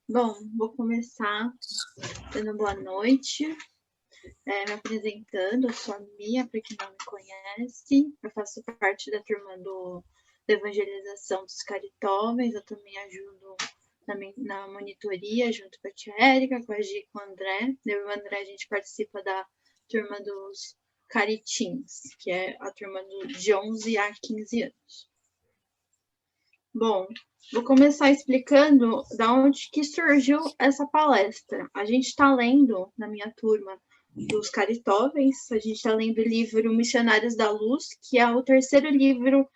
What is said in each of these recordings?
Bom, vou começar dando boa noite, me apresentando. Eu sou a Mia, para quem não me conhece. Eu faço parte da turma da evangelização dos caritáveis. Eu também ajudo na monitoria, junto com a tia Érica, com a Gi e com o André. Eu e o André, a gente participa da turma dos caritins, que é a turma de 11 a 15 anos. Bom, vou começar explicando da onde que surgiu essa palestra. A gente está lendo, na minha turma, dos Caritóveis, a gente está lendo o livro Missionários da Luz, que é o terceiro livro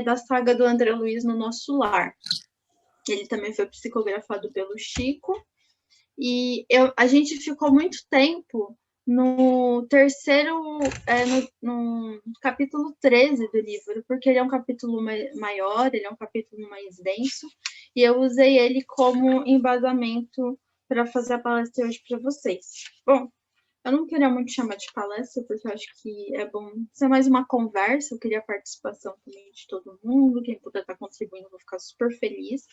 da saga do André Luiz no Nosso Lar. Ele também foi psicografado pelo Chico, e a gente ficou muito tempo no terceiro, no capítulo 13 do livro, porque ele é um capítulo maior, ele é um capítulo mais denso, e eu usei ele como embasamento para fazer a palestra hoje para vocês. Bom, eu não queria muito chamar de palestra, porque eu acho que é bom ser mais uma conversa, eu queria a participação também de todo mundo, quem puder estar contribuindo, eu vou ficar super feliz,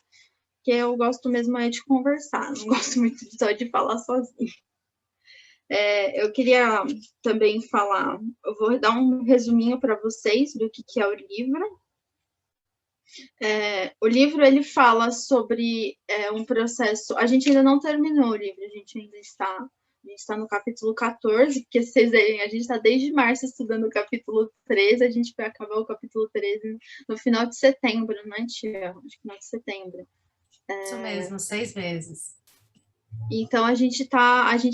porque eu gosto mesmo de conversar, não gosto muito só de falar sozinho. Eu queria também falar, eu vou dar um resuminho para vocês do que é o livro. O livro ele fala sobre um processo. A gente ainda não terminou o livro, a gente ainda está no capítulo 14, porque vocês verem, a gente está desde março estudando o capítulo 13, a gente vai acabar o capítulo 13 no final de setembro, né, tia? Acho que final de setembro. Isso mesmo, 6 meses. Então a gente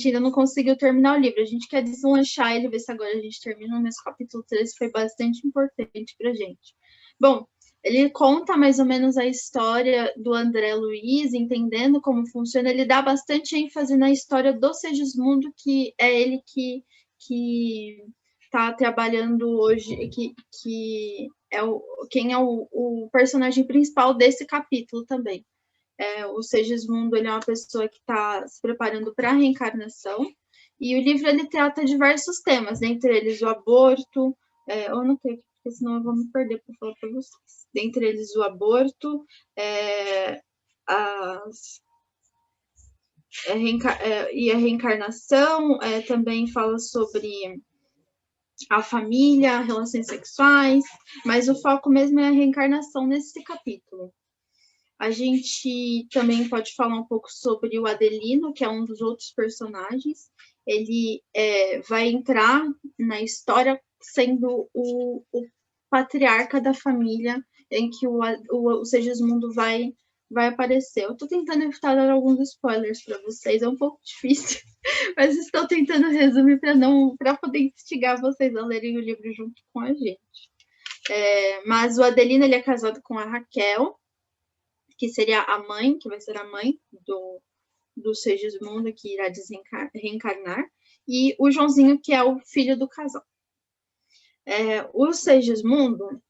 ainda não conseguiu terminar o livro. A gente quer deslanchar ele, ver se agora a gente termina, mas o capítulo 13 foi bastante importante para a gente. Bom, ele conta mais ou menos a história do André Luiz, entendendo como funciona. Ele dá bastante ênfase na história do Segismundo, que é ele que está trabalhando hoje, que é quem é o personagem principal desse capítulo também. O Segismundo ele é uma pessoa que está se preparando para a reencarnação, e o livro ele trata diversos temas, dentre eles o aborto, eu não tenho, porque senão eu vou me perder para falar para vocês. Dentre eles o aborto, e a reencarnação, também fala sobre a família, relações sexuais, mas o foco mesmo é a reencarnação nesse capítulo. A gente também pode falar um pouco sobre o Adelino, que é um dos outros personagens. Ele vai entrar na história sendo o patriarca da família em que o Segismundo vai aparecer. Eu estou tentando evitar dar alguns spoilers para vocês, é um pouco difícil, mas estou tentando resumir para poder instigar vocês a lerem o livro junto com a gente. Mas o Adelino ele é casado com a Raquel, que seria a mãe, que vai ser a mãe do Segismundo, que irá reencarnar, e o Joãozinho, que é o filho do casal. O Segismundo,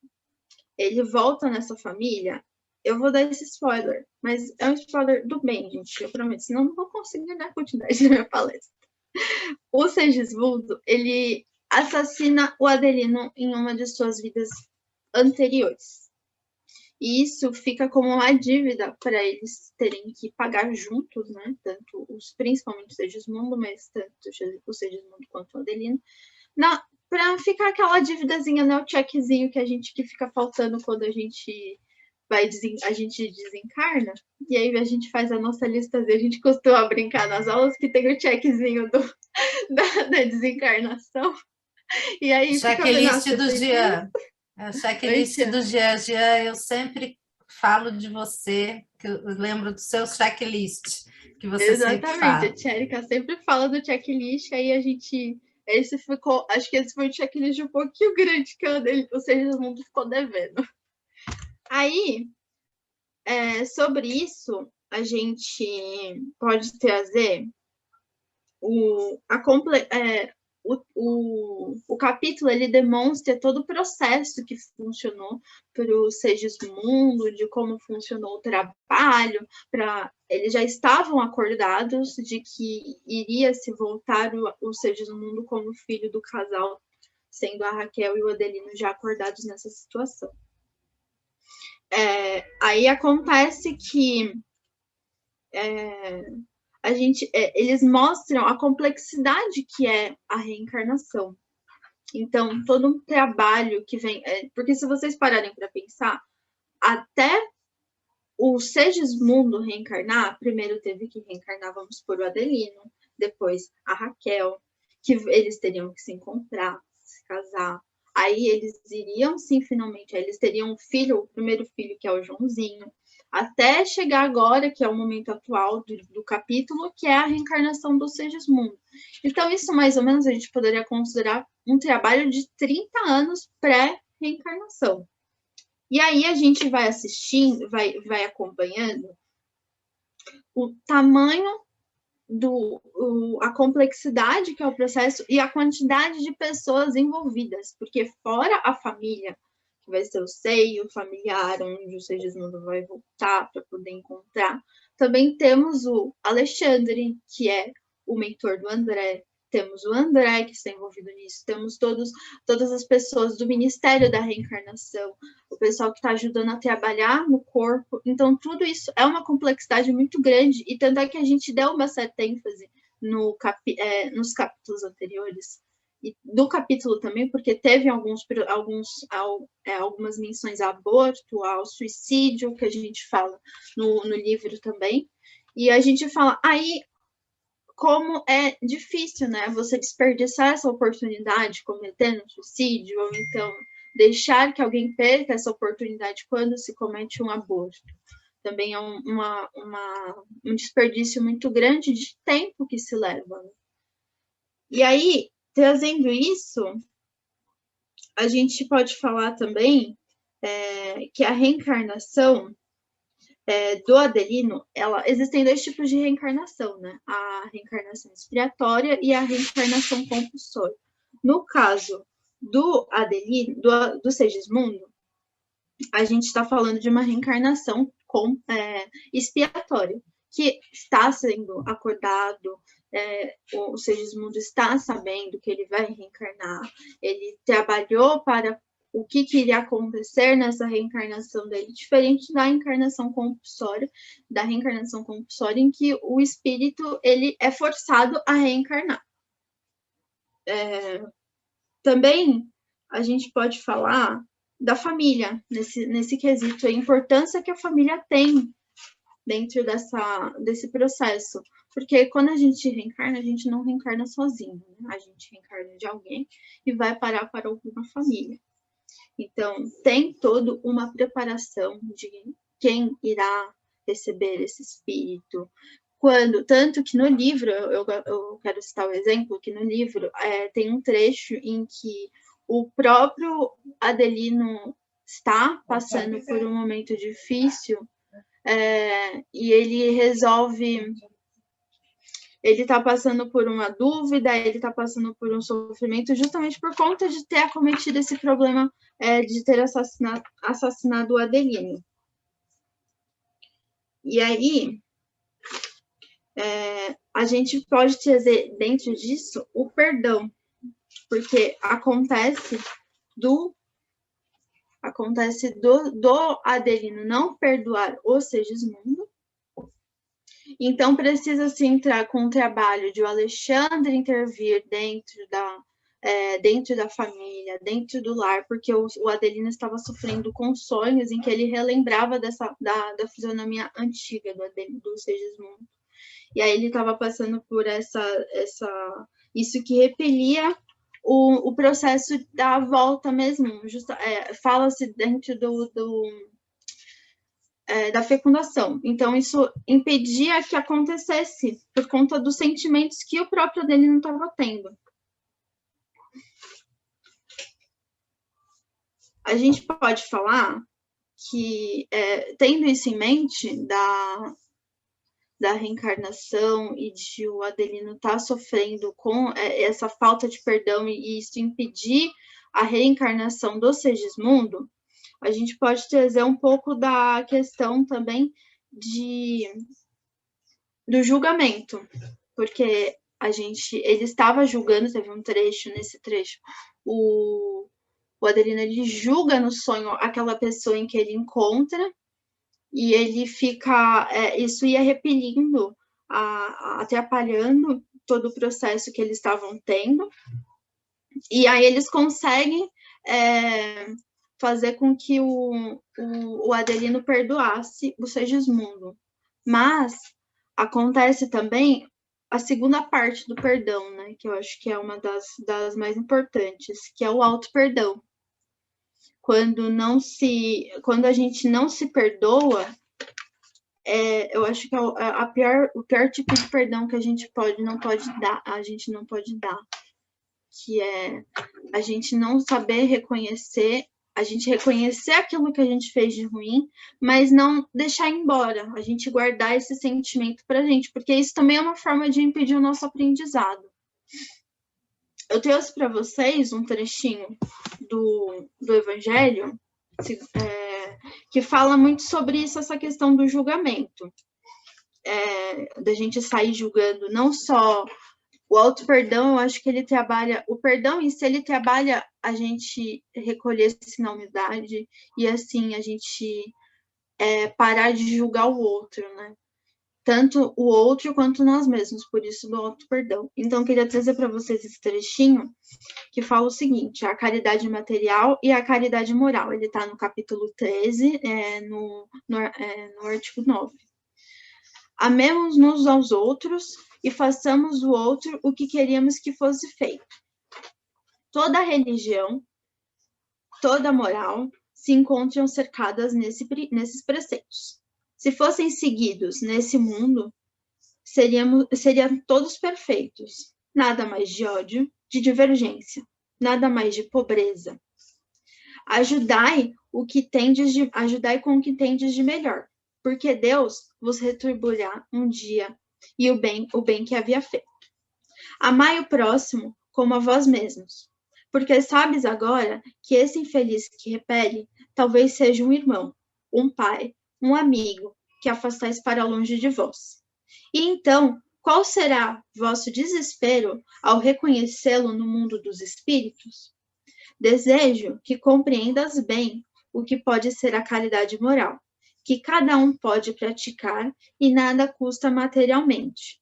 ele volta nessa família. Eu vou dar esse spoiler, mas é um spoiler do bem, gente, eu prometo, senão não vou conseguir dar continuidade na minha palestra. O Segismundo, ele assassina o Adelino em uma de suas vidas anteriores. E isso fica como uma dívida para eles terem que pagar juntos, né? Tanto principalmente o Segismundo, mas tanto o Segismundo quanto o Adelino, para ficar aquela dívidazinha, né? O checkzinho que fica faltando quando a gente desencarna, e aí a gente faz a nossa listazinha, a gente costuma brincar nas aulas que tem o checkzinho da desencarnação, e aí Checklist do Jean. O checklist do Jean. Jean, eu sempre falo de você, que eu lembro do seu checklist, que você sempre Exatamente, a fala. tia Erika sempre fala do checklist, aí a gente. Acho que esse foi um checklist um pouquinho grande que o Segismundo ficou devendo. Aí, sobre isso, a gente pode trazer o capítulo, ele demonstra todo o processo que funcionou para o Segismundo, de como funcionou o trabalho, eles já estavam acordados de que iria se voltar o Segismundo como filho do casal, sendo a Raquel e o Adelino já acordados nessa situação. Aí acontece que eles mostram a complexidade que é a reencarnação. Então, todo um trabalho que vem... porque se vocês pararem para pensar, até o Segismundo reencarnar, primeiro teve que reencarnar, vamos supor, o Adelino, depois a Raquel, que eles teriam que se encontrar, se casar. Aí eles iriam, sim, finalmente, aí eles teriam um filho, o primeiro filho, que é o Joãozinho, até chegar agora, que é o momento atual do capítulo, que é a reencarnação do Segismundo. Então, isso mais ou menos a gente poderia considerar um trabalho de 30 anos pré-reencarnação. E aí a gente vai assistindo, vai acompanhando o tamanho a complexidade que é o processo e a quantidade de pessoas envolvidas, porque fora a família, que vai ser o seio familiar, onde o Segismundo vai voltar para poder encontrar, também temos o Alexandre, que é o mentor do André, temos o André, que está envolvido nisso, temos todas as pessoas do Ministério da Reencarnação, o pessoal que está ajudando a trabalhar no corpo. Então, tudo isso é uma complexidade muito grande, e tanto é que a gente deu uma certa ênfase nos capítulos anteriores, e do capítulo também, porque teve algumas menções a aborto, ao suicídio, que a gente fala no livro também, e a gente fala, aí, como é difícil, né, você desperdiçar essa oportunidade cometendo suicídio, ou então deixar que alguém perca essa oportunidade quando se comete um aborto. Também é um desperdício muito grande de tempo que se leva. E aí, trazendo isso, a gente pode falar também que a reencarnação do Adelino, existem dois tipos de reencarnação, né? A reencarnação expiatória e a reencarnação compulsória. No caso do Adelino, do Segismundo, a gente está falando de uma reencarnação expiatória, que está sendo acordado, o Segismundo está sabendo que ele vai reencarnar, ele trabalhou para o que iria acontecer nessa reencarnação dele, diferente da reencarnação compulsória, em que o espírito ele é forçado a reencarnar. Também a gente pode falar da família, nesse quesito, a importância que a família tem dentro desse processo. Porque quando a gente reencarna, a gente não reencarna sozinho, né? A gente reencarna de alguém e vai parar para alguma família. Então, tem toda uma preparação de quem irá receber esse espírito. Tanto que no livro, eu quero citar o exemplo, que no livro tem um trecho em que o próprio Adelino está passando por um momento difícil e ele resolve... Ele está passando por uma dúvida, ele está passando por um sofrimento justamente por conta de ter acometido esse problema de ter assassinado o Adelino. E aí, a gente pode trazer dentro disso o perdão, porque acontece do Adelino não perdoar o Segismundo. Então, precisa-se entrar com o trabalho de o Alexandre intervir dentro da família, dentro do lar, porque o Adelino estava sofrendo com sonhos em que ele relembrava da fisionomia antiga do Segismundo. E aí ele estava passando por isso que repelia o processo da volta mesmo. Fala-se dentro da fecundação. Então, isso impedia que acontecesse por conta dos sentimentos que o próprio Adelino estava tendo. A gente pode falar que, tendo isso em mente, da reencarnação e de o Adelino estar sofrendo com essa falta de perdão e isso impedir a reencarnação do Segismundo, a gente pode trazer um pouco da questão também do julgamento, porque ele estava julgando, teve nesse trecho, o Adelino ele julga no sonho aquela pessoa em que ele encontra, e ele fica, isso ia repelindo, atrapalhando todo o processo que eles estavam tendo, e aí eles conseguem fazer com que o Adelino perdoasse o Segismundo. Mas acontece também a segunda parte do perdão, né? Que eu acho que é uma das mais importantes, que é o auto-perdão. Quando a gente não se perdoa, eu acho que o pior tipo de perdão que a gente não pode dar, que é a gente não saber reconhecer, a gente reconhecer aquilo que a gente fez de ruim, mas não deixar embora, a gente guardar esse sentimento pra gente, porque isso também é uma forma de impedir o nosso aprendizado. Eu trouxe para vocês um trechinho do Evangelho, que fala muito sobre isso, essa questão do julgamento, da gente sair julgando não só o auto-perdão. Eu acho que ele trabalha, o perdão em si, ele trabalha a gente recolher-se na humildade e, assim, a gente parar de julgar o outro, né? Tanto o outro quanto nós mesmos, por isso do auto-perdão. Então, eu queria trazer para vocês esse trechinho que fala o seguinte: a caridade material e a caridade moral. Ele está no capítulo 13, no artigo 9. Amemos-nos aos outros e façamos do outro o que queríamos que fosse feito. Toda religião, toda moral se encontram cercadas nesses preceitos. Se fossem seguidos nesse mundo, seriam todos perfeitos. Nada mais de ódio, de divergência, nada mais de pobreza. Ajudai com o que tendes de melhor, porque Deus vos retribuirá um dia e o bem que havia feito. Amai o próximo como a vós mesmos, porque sabes agora que esse infeliz que repele talvez seja um irmão, um pai, um amigo, que afastais para longe de vós. E então, qual será vosso desespero ao reconhecê-lo no mundo dos espíritos? Desejo que compreendas bem o que pode ser a caridade moral, que cada um pode praticar e nada custa materialmente.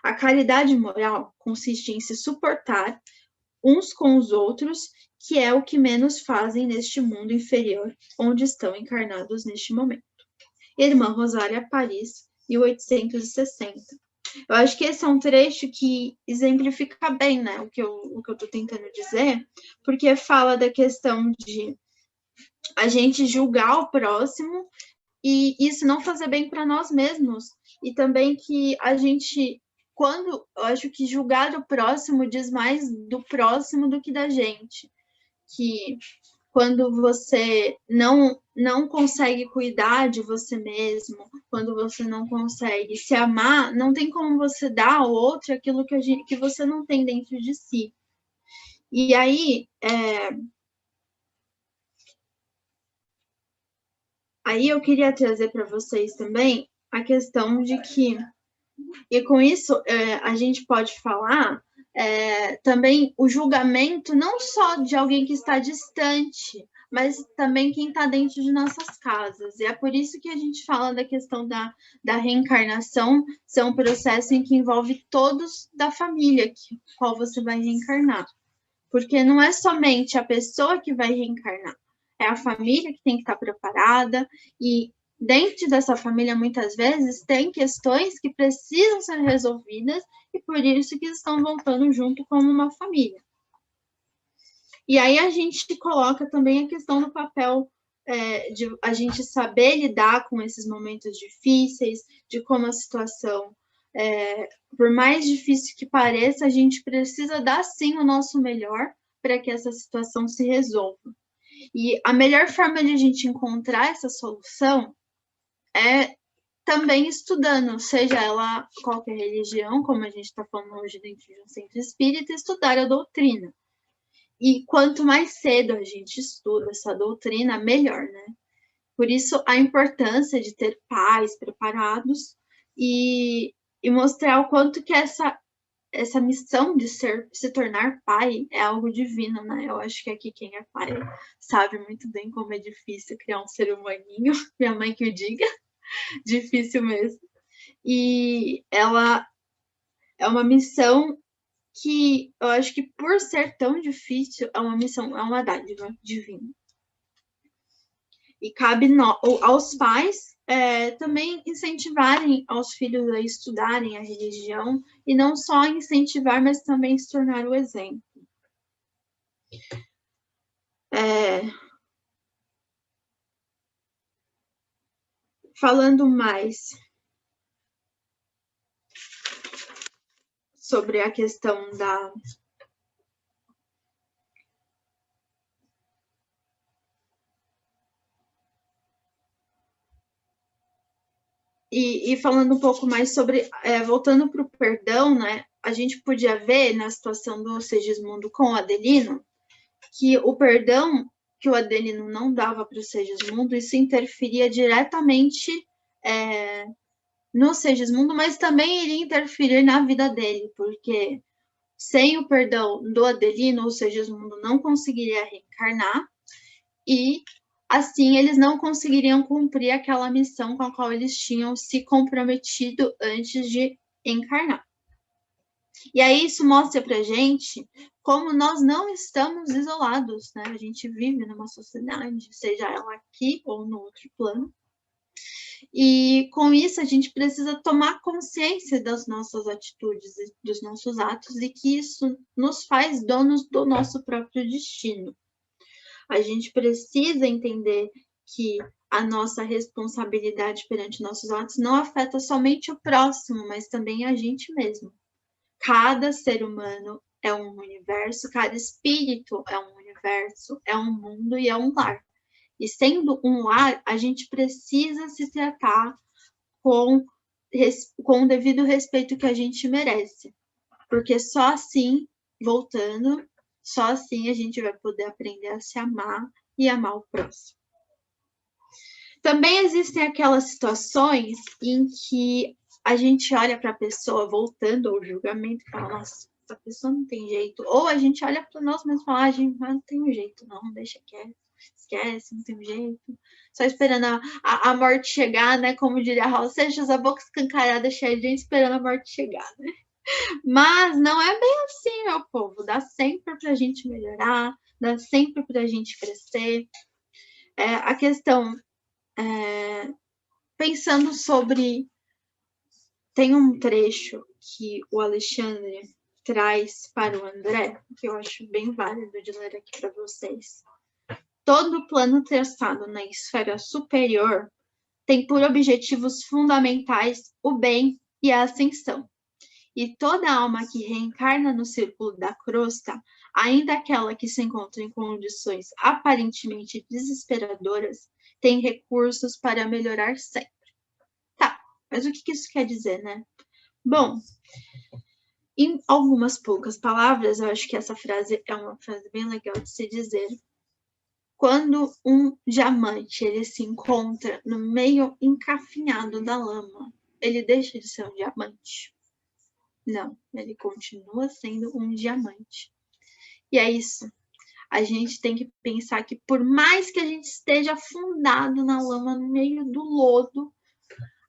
A caridade moral consiste em se suportar uns com os outros, que é o que menos fazem neste mundo inferior, onde estão encarnados neste momento. Irmã Rosária, Paris, 1860. Eu acho que esse é um trecho que exemplifica bem, né, o que eu estou tentando dizer, porque fala da questão de a gente julgar o próximo e isso não fazer bem para nós mesmos. E também que a gente, eu acho que julgar o próximo diz mais do próximo do que da gente. Que quando você não consegue cuidar de você mesmo, quando você não consegue se amar, não tem como você dar ao outro aquilo que você não tem dentro de si. E aí, eu queria trazer para vocês também a questão de que, e com isso a gente pode falar também o julgamento não só de alguém que está distante, mas também quem está dentro de nossas casas. E é por isso que a gente fala da questão da reencarnação ser um processo em que envolve todos da família qual você vai reencarnar. Porque não é somente a pessoa que vai reencarnar, é a família que tem que estar preparada, e dentro dessa família, muitas vezes, tem questões que precisam ser resolvidas e por isso que estão voltando junto como uma família. E aí a gente coloca também a questão do papel de a gente saber lidar com esses momentos difíceis, de como a situação, por mais difícil que pareça, a gente precisa dar sim o nosso melhor para que essa situação se resolva. E a melhor forma de a gente encontrar essa solução é também estudando, seja ela qualquer religião, como a gente está falando hoje dentro de um centro espírita, estudar a doutrina. E quanto mais cedo a gente estuda essa doutrina, melhor, né? Por isso, a importância de ter pais preparados e mostrar o quanto que essa missão de se tornar pai é algo divino, né? Eu acho que aqui quem é pai sabe muito bem como é difícil criar um ser humaninho, minha mãe que o diga. difícil mesmo. E ela é uma missão que eu acho que por ser tão difícil, é uma missão, é uma dádiva divina. E cabe aos pais também incentivarem aos filhos a estudarem a religião, e não só incentivar, mas também se tornar o exemplo. Falando mais sobre a questão da E falando um pouco mais sobre, voltando para o perdão, né? A gente podia ver na situação do Segismundo com o Adelino, que o perdão que o Adelino não dava para o Segismundo, isso interferia diretamente no Segismundo, mas também iria interferir na vida dele, porque sem o perdão do Adelino, o Segismundo não conseguiria reencarnar, e assim eles não conseguiriam cumprir aquela missão com a qual eles tinham se comprometido antes de encarnar. E aí isso mostra pra gente como nós não estamos isolados, né? A gente vive numa sociedade, seja ela aqui ou no outro plano. E com isso a gente precisa tomar consciência das nossas atitudes e dos nossos atos, e que isso nos faz donos do nosso próprio destino. A gente precisa entender que a nossa responsabilidade perante nossos atos não afeta somente o próximo, mas também a gente mesmo. Cada ser humano é um universo, cada espírito é um universo, é um mundo e é um lar. E sendo um lar, a gente precisa se tratar com o devido respeito que a gente merece. Porque só assim, voltando, só assim a gente vai poder aprender a se amar e amar o próximo. Também existem aquelas situações em que a gente olha para a pessoa, voltando ao julgamento, e fala, nossa, essa pessoa não tem jeito. Ou a gente olha para nós mesmos e fala, não tem um jeito, não, deixa quieto, esquece, não tem um jeito. Só esperando a morte chegar, né? Como diria a Raul Seixas, a boca escancarada, cheia de gente esperando a morte chegar, né? Mas não é bem assim, meu povo. Dá sempre para a gente melhorar, dá sempre para a gente crescer. A questão, pensando sobre... Tem um trecho que o Alexandre traz para o André, que eu acho bem válido de ler aqui para vocês. Todo plano traçado na esfera superior tem por objetivos fundamentais o bem e a ascensão. E toda alma que reencarna no círculo da crosta, ainda aquela que se encontra em condições aparentemente desesperadoras, tem recursos para melhorar sempre. Tá, mas o que isso quer dizer, né? Bom, em algumas poucas palavras, eu acho que essa frase é uma frase bem legal de se dizer. Quando um diamante ele se encontra no meio encafinhado da lama, ele deixa de ser um diamante? Não, ele continua sendo um diamante. E é isso. A gente tem que pensar que por mais que a gente esteja afundado na lama, no meio do lodo,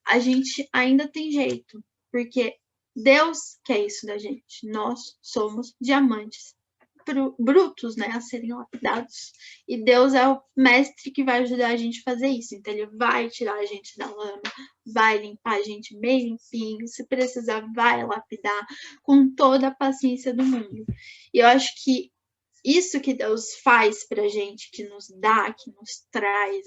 a gente ainda tem jeito. Porque Deus quer isso da gente. Nós somos diamantes brutos, né, a serem lapidados. E Deus é o mestre que vai ajudar a gente a fazer isso. Então ele vai tirar a gente da lama, vai limpar a gente bem limpinho, se precisar vai lapidar com toda a paciência do mundo. E eu acho que isso que Deus faz pra gente, que nos dá, que nos traz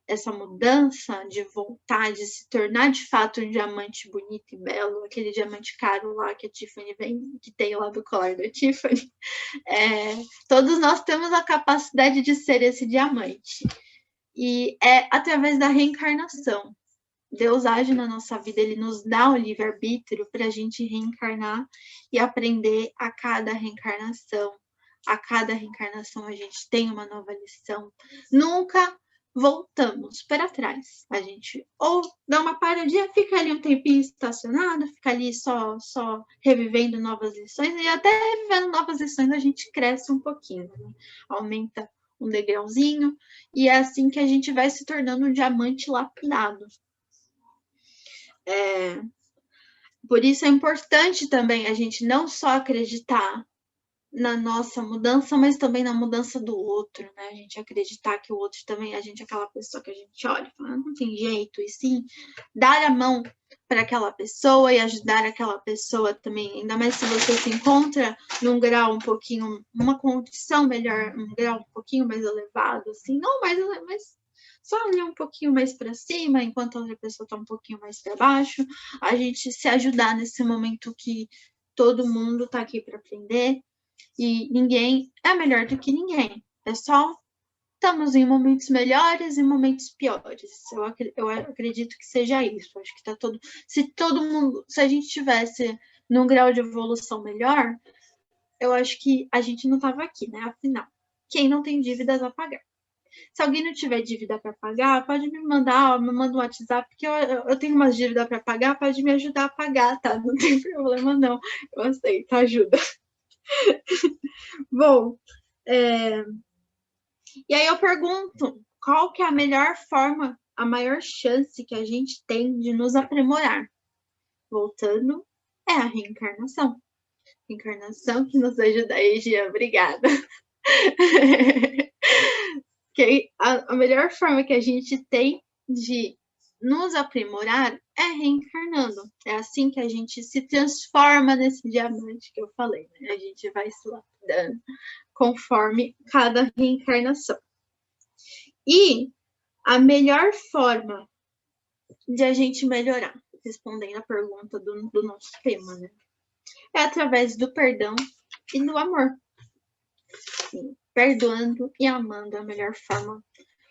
essa mudança de voltar, de se tornar de fato um diamante bonito e belo, aquele diamante caro lá que a Tiffany que tem lá do colar da Tiffany. Todos nós temos a capacidade de ser esse diamante. E é através da reencarnação. Deus age na nossa vida, ele nos dá o livre-arbítrio para a gente reencarnar e aprender a cada reencarnação. A cada reencarnação a gente tem uma nova lição. Nunca voltamos para trás. A gente ou dá uma paradinha, fica ali um tempinho estacionado, fica ali só revivendo novas lições, e até revivendo novas lições a gente cresce um pouquinho, né? Aumenta um degrauzinho, e é assim que a gente vai se tornando um diamante lapidado. Por isso é importante também a gente não só acreditar na nossa mudança, mas também na mudança do outro, né? A gente acreditar que o outro também, a gente é aquela pessoa que a gente olha e fala, não tem jeito, e sim, dar a mão para aquela pessoa e ajudar aquela pessoa também, ainda mais se você se encontra num grau um pouquinho, uma condição melhor, um grau um pouquinho mais elevado, assim, não mais, mas só olhar um pouquinho mais para cima, enquanto a outra pessoa está um pouquinho mais para baixo, a gente se ajudar nesse momento que todo mundo está aqui para aprender, e ninguém é melhor do que ninguém. É só estamos em momentos melhores e momentos piores. Eu acredito que seja isso. Acho que tá todo. Se todo mundo. Se a gente tivesse num grau de evolução melhor, eu acho que a gente não tava aqui, né? Afinal, quem não tem dívidas a pagar? Se alguém não tiver dívida para pagar, pode me mandar, me manda um WhatsApp, porque eu tenho umas dívidas para pagar, pode me ajudar a pagar, tá? Não tem problema, não. Eu aceito ajuda. Bom, e aí eu pergunto, qual que é a melhor forma, a maior chance que a gente tem de nos aprimorar? Voltando, é a reencarnação. Reencarnação que nos ajuda aí, Gia, obrigada. A melhor forma que a gente tem de nos aprimorar é reencarnando. É assim que a gente se transforma nesse diamante que eu falei, né? A gente vai se lapidando conforme cada reencarnação. E a melhor forma de a gente melhorar, respondendo a pergunta do nosso tema, né? É através do perdão e do amor. Sim, perdoando e amando é a melhor forma.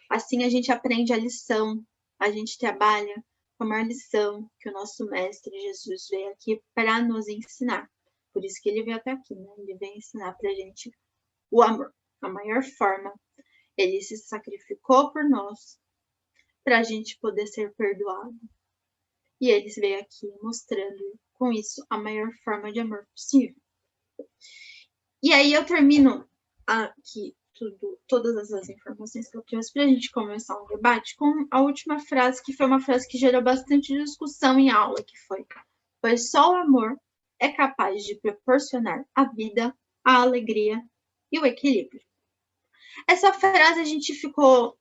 Assim a gente aprende a lição, a gente trabalha com a maior lição que o nosso Mestre Jesus veio aqui para nos ensinar. Por isso que ele veio até aqui, né? Ele veio ensinar para a gente o amor. A maior forma, ele se sacrificou por nós para a gente poder ser perdoado. E eles veio aqui mostrando com isso a maior forma de amor possível. E aí eu termino aqui todas essas informações que eu trouxe para a gente começar um debate com a última frase, que foi uma frase que gerou bastante discussão em aula, que foi: pois só o amor é capaz de proporcionar a vida, a alegria e o equilíbrio. Essa frase a gente ficou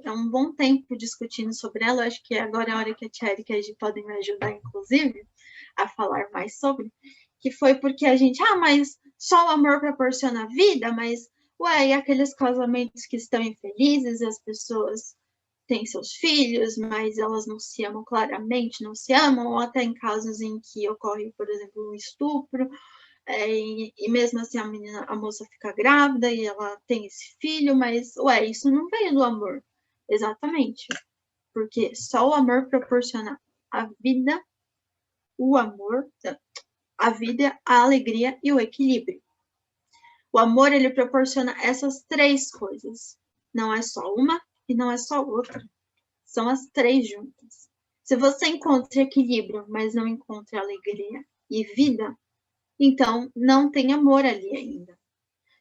um bom tempo discutindo sobre ela. Acho que agora é a hora que a Tia Erika e a Gi podem me ajudar, inclusive, a falar mais sobre. Que foi porque a gente, mas só o amor proporciona vida, mas, e aqueles casamentos que estão infelizes, as pessoas têm seus filhos, mas elas não se amam claramente, não se amam, ou até em casos em que ocorre, por exemplo, um estupro, e mesmo assim a moça fica grávida e ela tem esse filho, mas, isso não veio do amor. Exatamente. Porque só o amor proporciona a vida, o amor, a vida, a alegria e o equilíbrio. O amor, ele proporciona essas três coisas. Não é só uma e não é só outra. São as três juntas. Se você encontra equilíbrio, mas não encontra alegria e vida, então não tem amor ali ainda.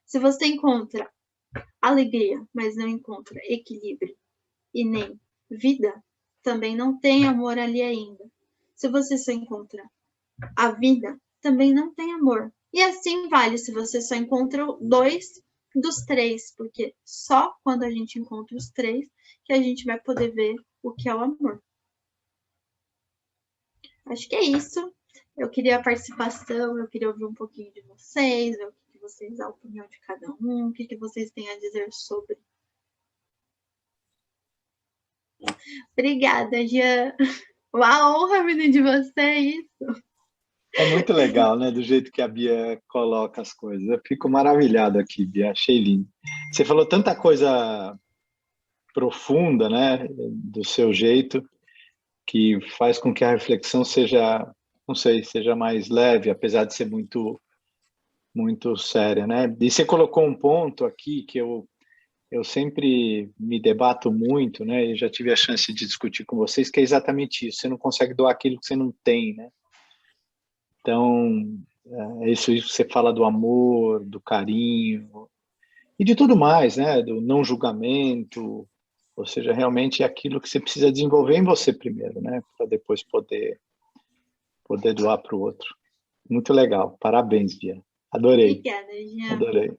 Se você encontra alegria, mas não encontra equilíbrio e nem vida, também não tem amor ali ainda. Se você só encontra a vida, também não tem amor. E assim vale se você só encontra 2 dos 3, porque só quando a gente encontra os 3 que a gente vai poder ver o que é o amor. Acho que é isso. Eu queria a participação, eu queria ouvir um pouquinho de vocês, ver o que vocês, a opinião de cada um, o que vocês têm a dizer sobre. Obrigada, Jean. Uma honra vir de você, isso. É muito legal, né? Do jeito que a Bia coloca as coisas. Eu fico maravilhado aqui, Bia. Achei lindo. Você falou tanta coisa profunda, né? Do seu jeito, que faz com que a reflexão seja, não sei, seja mais leve, apesar de ser muito, muito séria, né? E você colocou um ponto aqui que eu sempre me debato muito, né? E já tive a chance de discutir com vocês, que é exatamente isso. Você não consegue doar aquilo que você não tem, né? Então, isso que você fala do amor, do carinho. e de tudo mais, né? Do não julgamento, ou seja, realmente é aquilo que você precisa desenvolver em você primeiro, né? Para depois poder doar para o outro. Muito legal. Parabéns, Bia. Adorei. Obrigada, Jean. Adorei.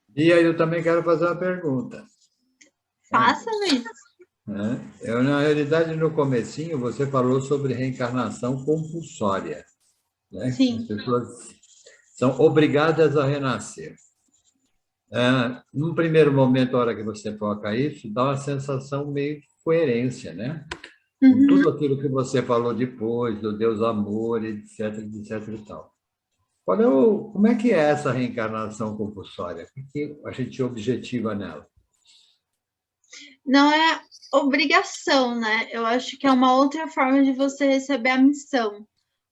Bia, eu também quero fazer uma pergunta. Faça, Luiz. Na realidade, no comecinho, você falou sobre reencarnação compulsória, né? Sim. As pessoas são obrigadas a renascer. Num primeiro momento, a hora que você toca isso, dá uma sensação meio de coerência, né? Com tudo aquilo que você falou depois, do Deus amor, etc, etc e tal. Como é que é essa reencarnação compulsória? O que a gente objetiva nela? Não é obrigação, né? Eu acho que é uma outra forma de você receber a missão.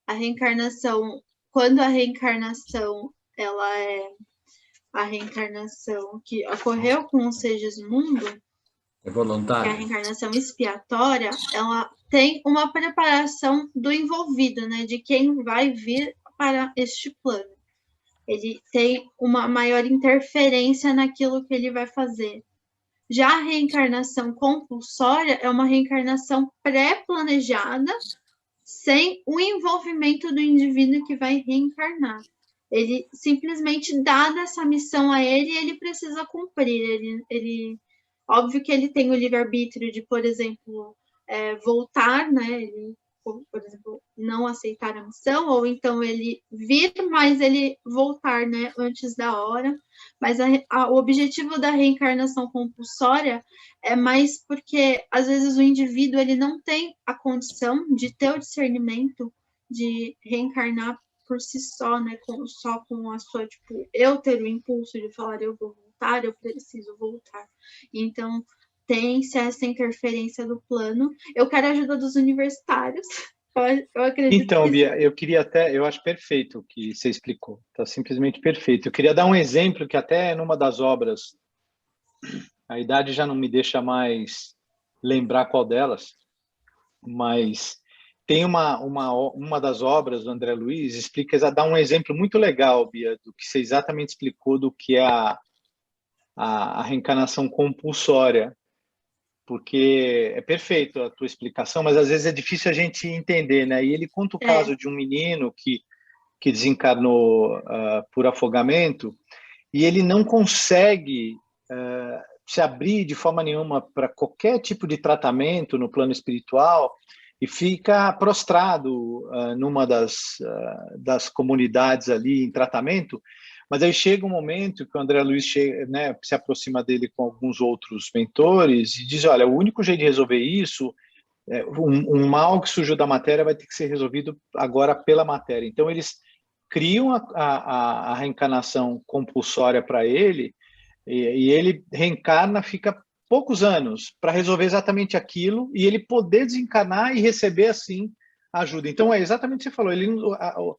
A reencarnação, quando a reencarnação, ela é a reencarnação que ocorreu com os seres do mundo, É voluntário? que é a reencarnação expiatória, ela tem uma preparação do envolvido, né? De quem vai vir para este plano. Ele tem uma maior interferência naquilo que ele vai fazer. Já a reencarnação compulsória é uma reencarnação pré-planejada, sem o envolvimento do indivíduo que vai reencarnar. Ele simplesmente dá essa missão a ele e ele precisa cumprir. Óbvio que ele tem o livre-arbítrio de, por exemplo, voltar, né? Ele, por exemplo, não aceitar a missão, ou então ele vir, mas ele voltar, né, antes da hora. Mas o objetivo da reencarnação compulsória é mais porque, às vezes, o indivíduo ele não tem a condição de ter o discernimento de reencarnar por si só, né, só com a sua, tipo, eu ter o impulso de falar eu vou voltar, eu preciso voltar. Então, tem-se essa interferência do plano. Eu quero a ajuda dos universitários. Eu acredito. Então, Bia, eu acho perfeito o que você explicou. Está simplesmente perfeito. Eu queria dar um exemplo que até numa das obras, a idade já não me deixa mais lembrar qual delas, mas tem uma das obras do André Luiz, dá um exemplo muito legal, Bia, do que você exatamente explicou do que é a reencarnação compulsória, porque é perfeito a tua explicação, mas às vezes é difícil a gente entender, né? E ele conta o caso de um menino que desencarnou por afogamento e ele não consegue se abrir de forma nenhuma para qualquer tipo de tratamento no plano espiritual e fica prostrado numa das comunidades ali em tratamento. Mas aí chega um momento que o André Luiz se aproxima dele com alguns outros mentores e diz, olha, o único jeito de resolver isso, um mal que surgiu da matéria vai ter que ser resolvido agora pela matéria. Então, eles criam a reencarnação compulsória para ele e ele reencarna, fica poucos anos para resolver exatamente aquilo e ele poder desencarnar e receber, assim, ajuda. Então, é exatamente o que você falou,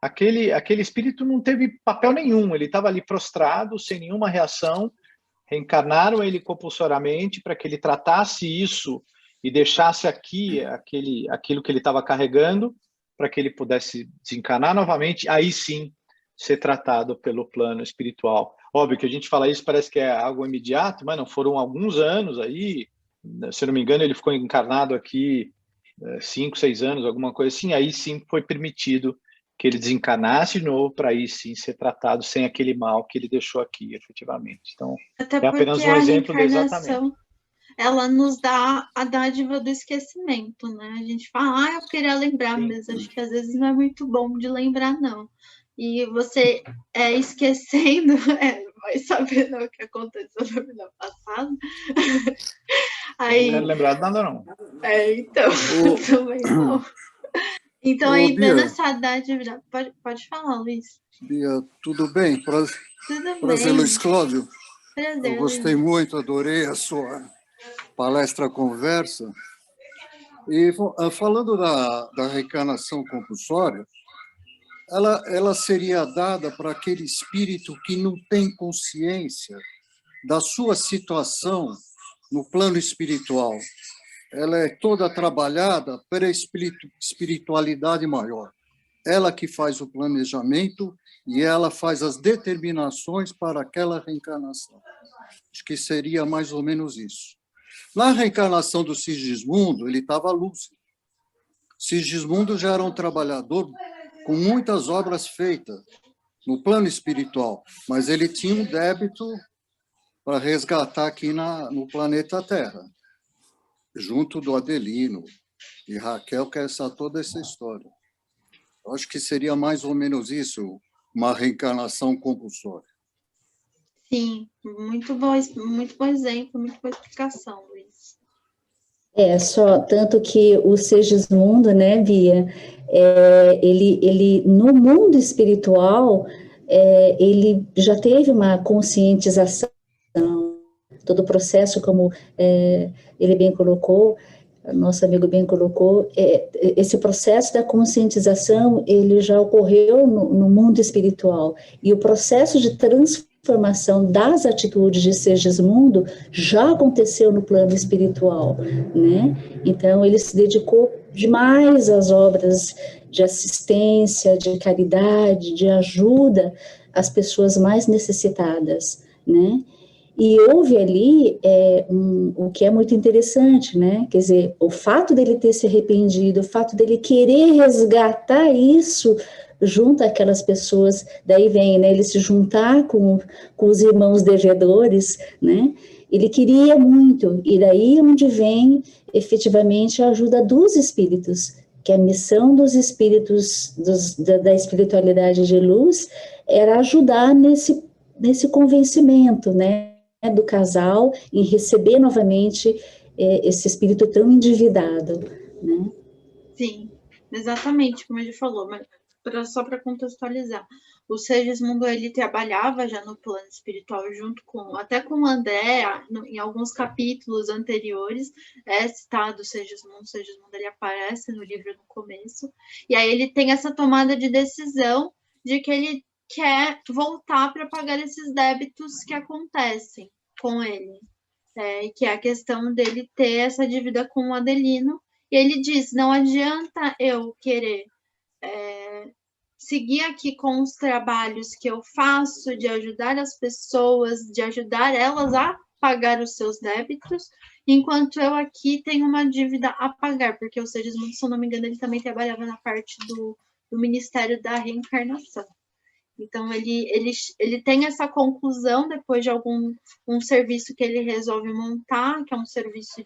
aquele espírito não teve papel nenhum, ele estava ali prostrado, sem nenhuma reação, reencarnaram ele compulsoriamente para que ele tratasse isso e deixasse aquilo que ele estava carregando, para que ele pudesse desencarnar novamente, aí sim ser tratado pelo plano espiritual. Óbvio que a gente fala isso, parece que é algo imediato, mas não, foram alguns anos aí, se não me engano, ele ficou encarnado aqui 5, 6 anos, alguma coisa assim, aí sim foi permitido que ele desencarnasse de novo para aí sim ser tratado sem aquele mal que ele deixou aqui, efetivamente. Então, até é apenas um exemplo do exatamente. Ela nos dá a dádiva do esquecimento, né? A gente fala, eu queria lembrar, sim, mas acho que às vezes não é muito bom de lembrar, não. E você esquecendo, vai sabendo o que aconteceu na vida passada. Aí, não quero lembrar de nada, não. Então, também não. Então, aí, Bia, dando essa dádiva... Pode falar, Luiz. Bia, tudo bem? Tudo prazer, bem. Luiz Cláudio. Prazer, eu gostei Luiz. muito, adorei a sua palestra-conversa. E falando da reencarnação compulsória, ela seria dada para aquele espírito que não tem consciência da sua situação no plano espiritual. Ela é toda trabalhada pela espiritualidade maior. ela que faz o planejamento e ela faz as determinações para aquela reencarnação. Acho que seria mais ou menos isso. Na reencarnação do Sigismundo, ele estava lúcido. Sigismundo já era um trabalhador com muitas obras feitas no plano espiritual, mas ele tinha um débito para resgatar aqui no planeta Terra, junto do Adelino e Raquel, que é toda essa história. Eu acho que seria mais ou menos isso, uma reencarnação compulsória. Sim, muito bom exemplo, muito boa explicação, Luiz. Só tanto que o Segismundo, né, Bia, ele no mundo espiritual, ele já teve uma conscientização, todo o processo, como ele bem colocou, nosso amigo bem colocou, esse processo da conscientização, ele já ocorreu no mundo espiritual, e o processo de transformação das atitudes de Segismundo já aconteceu no plano espiritual, né? Então, ele se dedicou demais às obras de assistência, de caridade, de ajuda às pessoas mais necessitadas, né? E houve ali o que é muito interessante, né? Quer dizer, o fato dele ter se arrependido, o fato dele querer resgatar isso junto àquelas pessoas, daí vem, né? Ele se juntar com os irmãos devedores, né? Ele queria muito, e daí onde vem efetivamente a ajuda dos espíritos, que a missão dos espíritos da espiritualidade de luz era ajudar nesse convencimento, né? Do casal em receber novamente esse espírito tão endividado, né? Sim, exatamente, como ele falou, mas só para contextualizar, o Segismundo, ele trabalhava já no plano espiritual junto até com o André, em alguns capítulos anteriores, citado o Segismundo ele aparece no livro no começo, e aí ele tem essa tomada de decisão de que ele quer voltar para pagar esses débitos que acontecem com ele, que é a questão dele ter essa dívida com o Adelino, e ele diz, não adianta eu querer seguir aqui com os trabalhos que eu faço de ajudar as pessoas, de ajudar elas a pagar os seus débitos, enquanto eu aqui tenho uma dívida a pagar, porque o Segismundo, se eu não me engano, ele também trabalhava na parte do Ministério da Reencarnação. Então, ele tem essa conclusão depois de um serviço que ele resolve montar, que é um serviço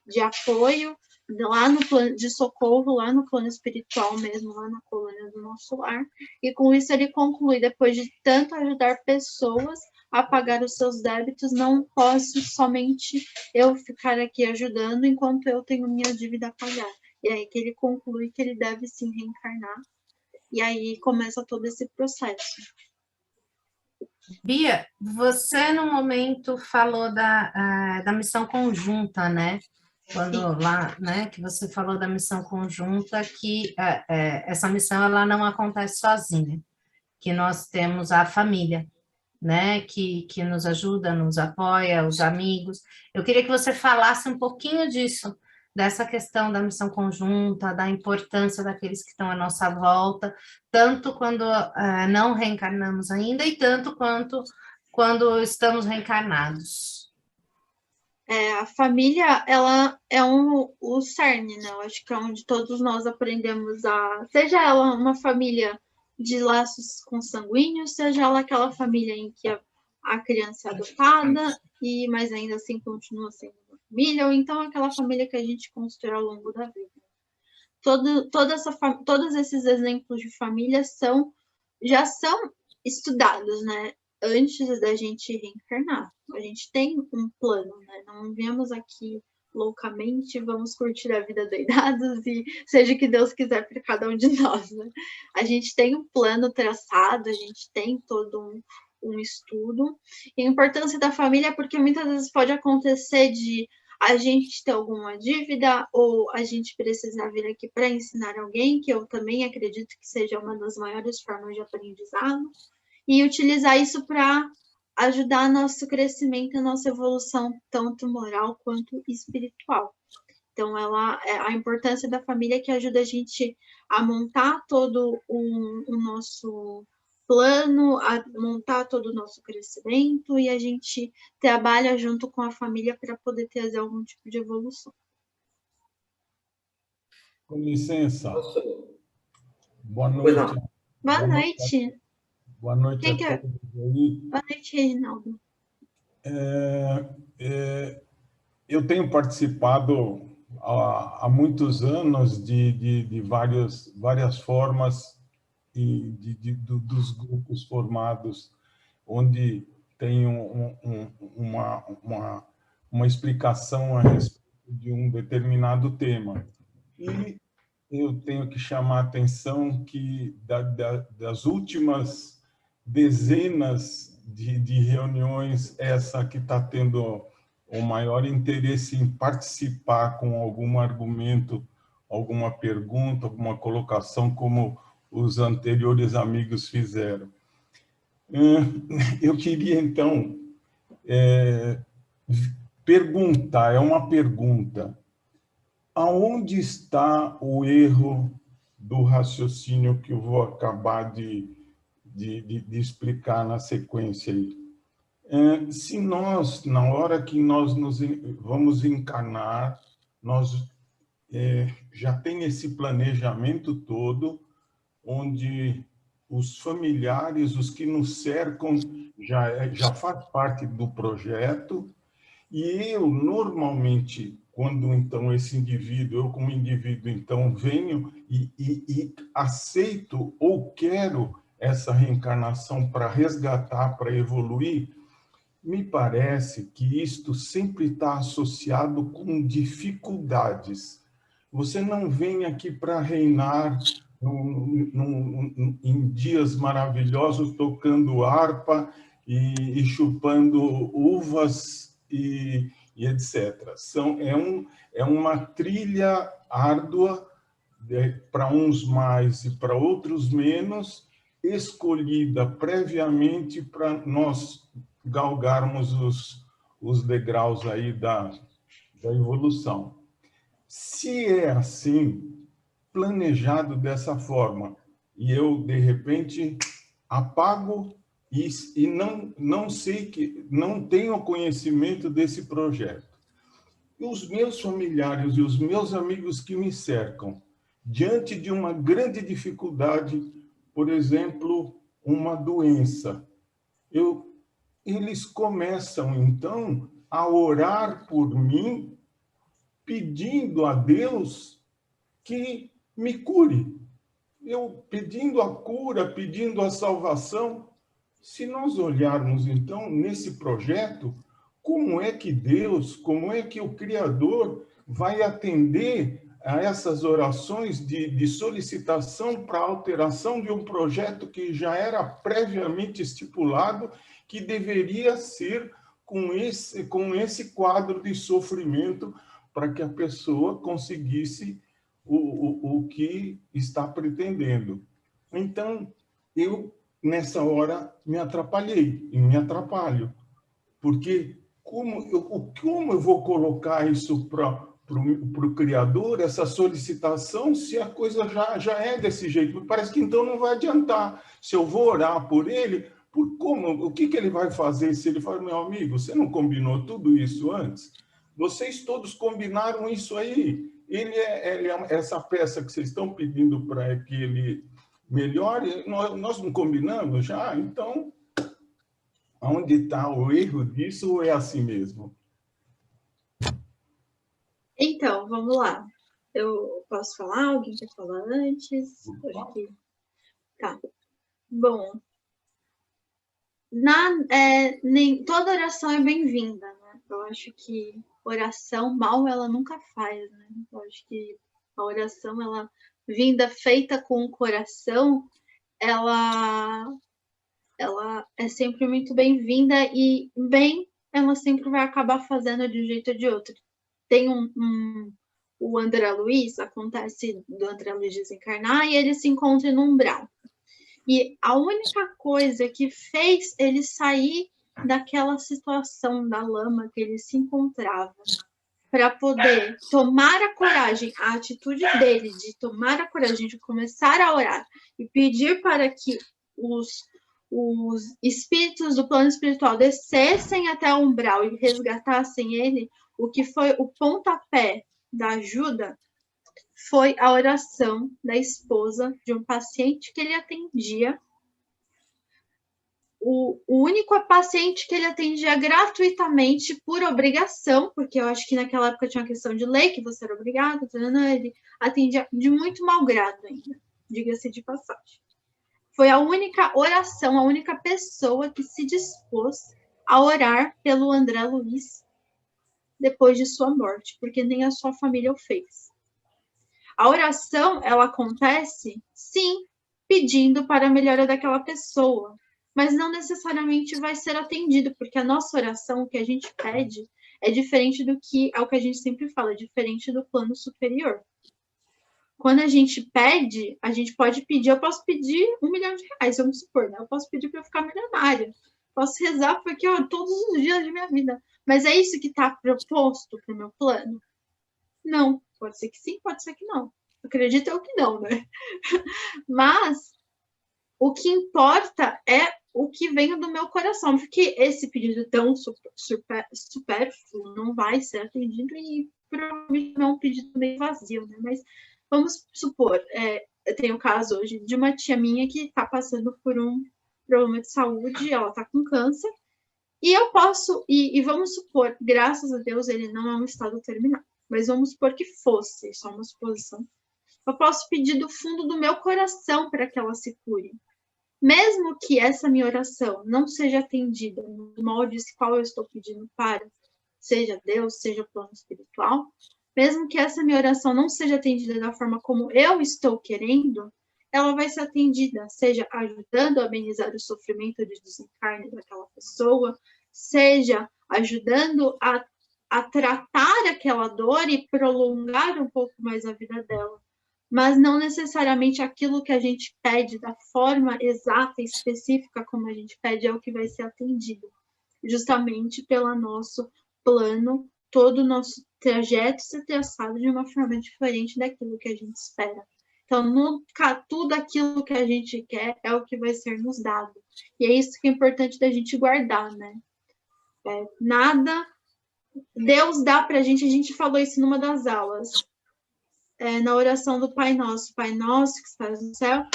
de apoio, lá no plano de socorro, lá no plano espiritual mesmo, lá na colônia do Nosso Lar. E com isso ele conclui, depois de tanto ajudar pessoas a pagar os seus débitos, não posso somente eu ficar aqui ajudando enquanto eu tenho minha dívida a pagar. E aí que ele conclui que ele deve sim reencarnar. E aí começa todo esse processo. Bia, você no momento falou da missão conjunta, né? Quando lá, né, que você falou da missão conjunta, que essa missão ela não acontece sozinha, que nós temos a família, né, que nos ajuda, nos apoia, os amigos. Eu queria que você falasse um pouquinho disso, dessa questão da missão conjunta, da importância daqueles que estão à nossa volta, tanto quando não reencarnamos ainda e tanto quanto quando estamos reencarnados. A família, ela é o cerne, né? Eu acho que é onde todos nós aprendemos seja ela uma família de laços consanguíneos, seja ela aquela família em que a criança é adotada, mas ainda assim continua sendo uma família, ou então aquela família que a gente constrói ao longo da vida. Todos esses exemplos de família já são estudados, né? Antes da gente reencarnar. A gente tem um plano, né? Não viemos aqui loucamente, vamos curtir a vida doidados e seja o que Deus quiser para cada um de nós, né? A gente tem um plano traçado, a gente tem todo um estudo. E a importância da família é porque muitas vezes pode acontecer de a gente ter alguma dívida ou a gente precisar vir aqui para ensinar alguém, que eu também acredito que seja uma das maiores formas de aprendizado, e utilizar isso para ajudar nosso crescimento, a nossa evolução, tanto moral quanto espiritual. Então, a importância da família que ajuda a gente a montar todo o nosso plano, a montar todo o nosso crescimento, e a gente trabalha junto com a família para poder trazer algum tipo de evolução. Com licença. Boa Pois noite. não. Boa noite. Boa noite Quem a que é? todos aí. Boa noite, Reginaldo. Eu tenho participado há muitos anos de várias formas dos grupos formados, onde tem uma explicação a respeito de um determinado tema. E eu tenho que chamar a atenção que das últimas dezenas de reuniões, essa que está tendo o maior interesse em participar com algum argumento, alguma pergunta, alguma colocação, como os anteriores amigos fizeram. Eu queria, então, perguntar, é uma pergunta: aonde está o erro do raciocínio que eu vou acabar de explicar na sequência aí? Se nós, na hora que nós vamos encarnar, nós já tem esse planejamento todo, onde os familiares, os que nos cercam, já faz parte do projeto, e eu, normalmente, quando, então, esse indivíduo, eu como indivíduo, então, venho e aceito ou quero essa reencarnação para resgatar, para evoluir, me parece que isto sempre está associado com dificuldades. Você não vem aqui para reinar em dias maravilhosos, tocando harpa e chupando uvas e etc. É uma trilha árdua, para uns mais e para outros menos, escolhida previamente para nós galgarmos os degraus aí da evolução. Se é assim, planejado dessa forma, e eu, de repente, apago e não sei não tenho conhecimento desse projeto. E os meus familiares e os meus amigos que me cercam, diante de uma grande dificuldade, por exemplo, uma doença, eles começam, então, a orar por mim, pedindo a Deus que me cure. Eu pedindo a cura, pedindo a salvação. Se nós olharmos, então, nesse projeto, como é que Deus, como é que o Criador vai atender a essas orações de solicitação para alteração de um projeto que já era previamente estipulado, que deveria ser com esse quadro de sofrimento, para que a pessoa conseguisse o que está pretendendo. Então, eu, nessa hora, me atrapalhei e me atrapalho, porque como eu vou colocar isso para o Criador, essa solicitação, se a coisa já é desse jeito? Parece que então não vai adiantar. Se eu vou orar por ele, o que ele vai fazer se ele fala: meu amigo, você não combinou tudo isso antes? Vocês todos combinaram isso aí. Ele é essa peça que vocês estão pedindo para que ele melhore, nós não combinamos já? Então, onde está o erro disso, ou é assim mesmo? Então, vamos lá. Eu posso falar? Alguém quer falar antes? Acho que... Tá. Bom, toda oração é bem-vinda, né? Eu acho que oração mal ela nunca faz, né? Eu acho que a oração, ela vinda feita com o coração, ela é sempre muito bem-vinda, e ela sempre vai acabar fazendo de um jeito ou de outro. Tem o André Luiz, acontece do André Luiz desencarnar e ele se encontra no umbral. E a única coisa que fez ele sair daquela situação da lama que ele se encontrava para poder tomar a coragem, a atitude dele de tomar a coragem de começar a orar e pedir para que os espíritos do plano espiritual descessem até o umbral e resgatassem ele, o que foi o pontapé da ajuda foi a oração da esposa de um paciente que ele atendia. O único paciente que ele atendia gratuitamente por obrigação, porque eu acho que naquela época tinha uma questão de lei, que você era obrigado, ele atendia de muito mau grado ainda, diga-se de passagem. Foi a única oração, a única pessoa que se dispôs a orar pelo André Luiz depois de sua morte, porque nem a sua família o fez. A oração, ela acontece, sim, pedindo para a melhora daquela pessoa, mas não necessariamente vai ser atendido, porque a nossa oração, o que a gente pede, é diferente do que é o que a gente sempre fala, é diferente do plano superior. Quando a gente pede, a gente pode pedir, eu posso pedir R$1 milhão, vamos supor, né? Eu posso pedir para eu ficar milionária, posso rezar porque todos os dias de minha vida, mas é isso que está proposto para o meu plano? Não, pode ser que sim, pode ser que não. Acredito eu que não, né? Mas o que importa é o que vem do meu coração, porque esse pedido tão supérfluo não vai ser atendido e provavelmente não é um pedido meio vazio, né? Mas vamos supor, eu tenho um caso hoje de uma tia minha que está passando por um problema de saúde, ela está com câncer, e eu posso, e vamos supor, graças a Deus ele não é um estado terminal, mas vamos supor que fosse, só uma suposição, eu posso pedir do fundo do meu coração para que ela se cure. Mesmo que essa minha oração não seja atendida no molde qual eu estou pedindo para, seja Deus, seja o plano espiritual, mesmo que essa minha oração não seja atendida da forma como eu estou querendo, ela vai ser atendida, seja ajudando a amenizar o sofrimento de desencarne daquela pessoa, seja ajudando a tratar aquela dor e prolongar um pouco mais a vida dela. Mas não necessariamente aquilo que a gente pede da forma exata e específica como a gente pede é o que vai ser atendido, justamente pelo nosso plano, todo o nosso trajeto ser traçado de uma forma diferente daquilo que a gente espera. Então, nunca tudo aquilo que a gente quer é o que vai ser nos dado. E é isso que é importante da gente guardar, né? Nada, Deus dá pra gente falou isso numa das aulas, na oração do Pai Nosso que estás no céu,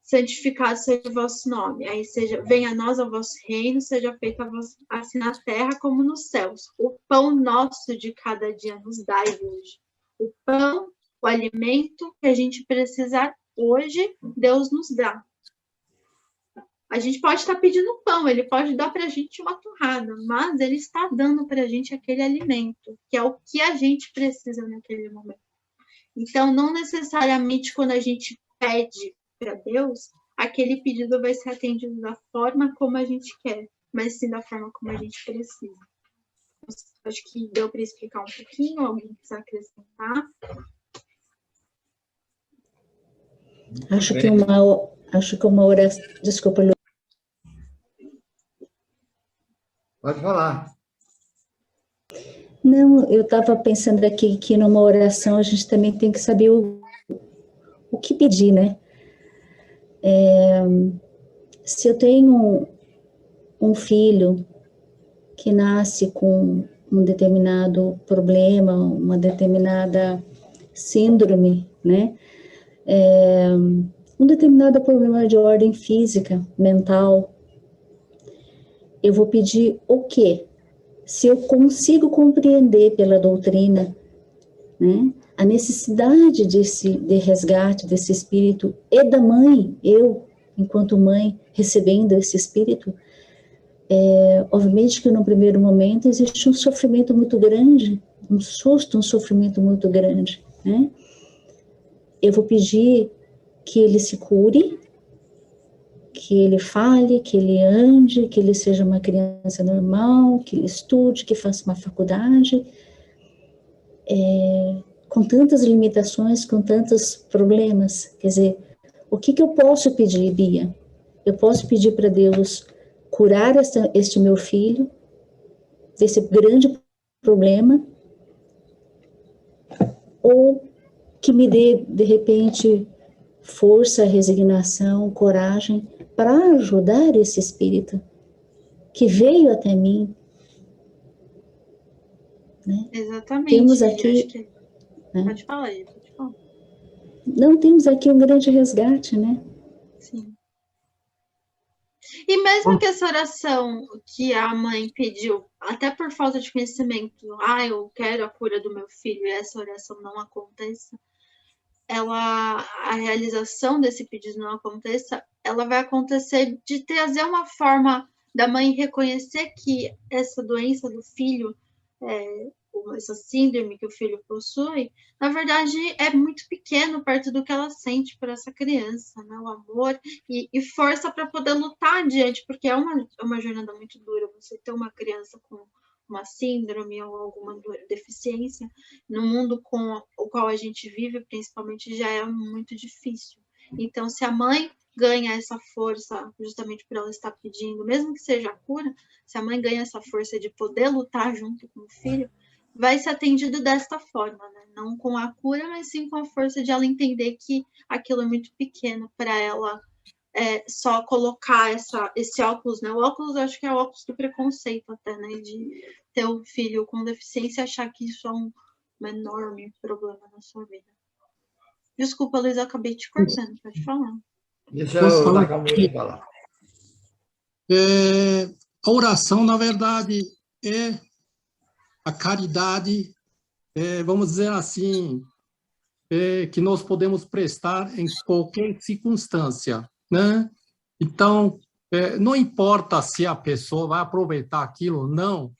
santificado seja o vosso nome. Aí venha a nós o vosso reino, seja feita assim na terra como nos céus. O pão nosso de cada dia nos dai hoje. O pão, o alimento que a gente precisar hoje, Deus nos dá. A gente pode estar pedindo pão, ele pode dar para a gente uma torrada, mas ele está dando para a gente aquele alimento, que é o que a gente precisa naquele momento. Então, não necessariamente quando a gente pede para Deus, aquele pedido vai ser atendido da forma como a gente quer, mas sim da forma como a gente precisa. Acho que deu para explicar um pouquinho, alguém quiser acrescentar? Acho que uma oração... Desculpa, Lu. Pode falar. Não, eu estava pensando aqui que numa oração a gente também tem que saber o que pedir, né? Se eu tenho um filho que nasce com um determinado problema, uma determinada síndrome, né? Um determinado problema de ordem física, mental, eu vou pedir o quê? Se eu consigo compreender pela doutrina, né, a necessidade de resgate desse espírito e da mãe, eu, enquanto mãe, recebendo esse espírito, obviamente que no primeiro momento existe um sofrimento muito grande, um susto, um sofrimento muito grande, né? Eu vou pedir que ele se cure, que ele fale, que ele ande, que ele seja uma criança normal, que ele estude, que faça uma faculdade, com tantas limitações, com tantos problemas. Quer dizer, o que eu posso pedir, Bia? Eu posso pedir para Deus curar este meu filho, desse grande problema, ou que me dê, de repente, força, resignação, coragem para ajudar esse espírito que veio até mim, né? Exatamente. Temos aqui, Que... né? Pode falar aí, pode falar. Não, temos aqui um grande resgate, né? Sim. E mesmo que essa oração que a mãe pediu, até por falta de conhecimento, eu quero a cura do meu filho, e essa oração não aconteça, a realização desse pedido não aconteça, ela vai acontecer de trazer uma forma da mãe reconhecer que essa doença do filho, essa síndrome que o filho possui, na verdade é muito pequeno perto do que ela sente por essa criança, né? O amor e força para poder lutar adiante, porque é uma jornada muito dura. Você ter uma criança com uma síndrome ou alguma deficiência no mundo com o qual a gente vive, principalmente, já é muito difícil. Então, se a mãe ganha essa força, justamente por ela estar pedindo, mesmo que seja a cura, se a mãe ganha essa força de poder lutar junto com o filho, vai ser atendido desta forma, né? Não com a cura, mas sim com a força de ela entender que aquilo é muito pequeno para ela só colocar esse óculos, né? O óculos, eu acho que é o óculos do preconceito até, né? De ter um filho com deficiência e achar que isso é um enorme problema na sua vida. Desculpa, Luiz, eu acabei te cortando, pode falar. Deixa eu dar calma e falar. A oração, na verdade, é a caridade, vamos dizer assim, que nós podemos prestar em qualquer circunstância, né? Então, não importa se a pessoa vai aproveitar aquilo ou não,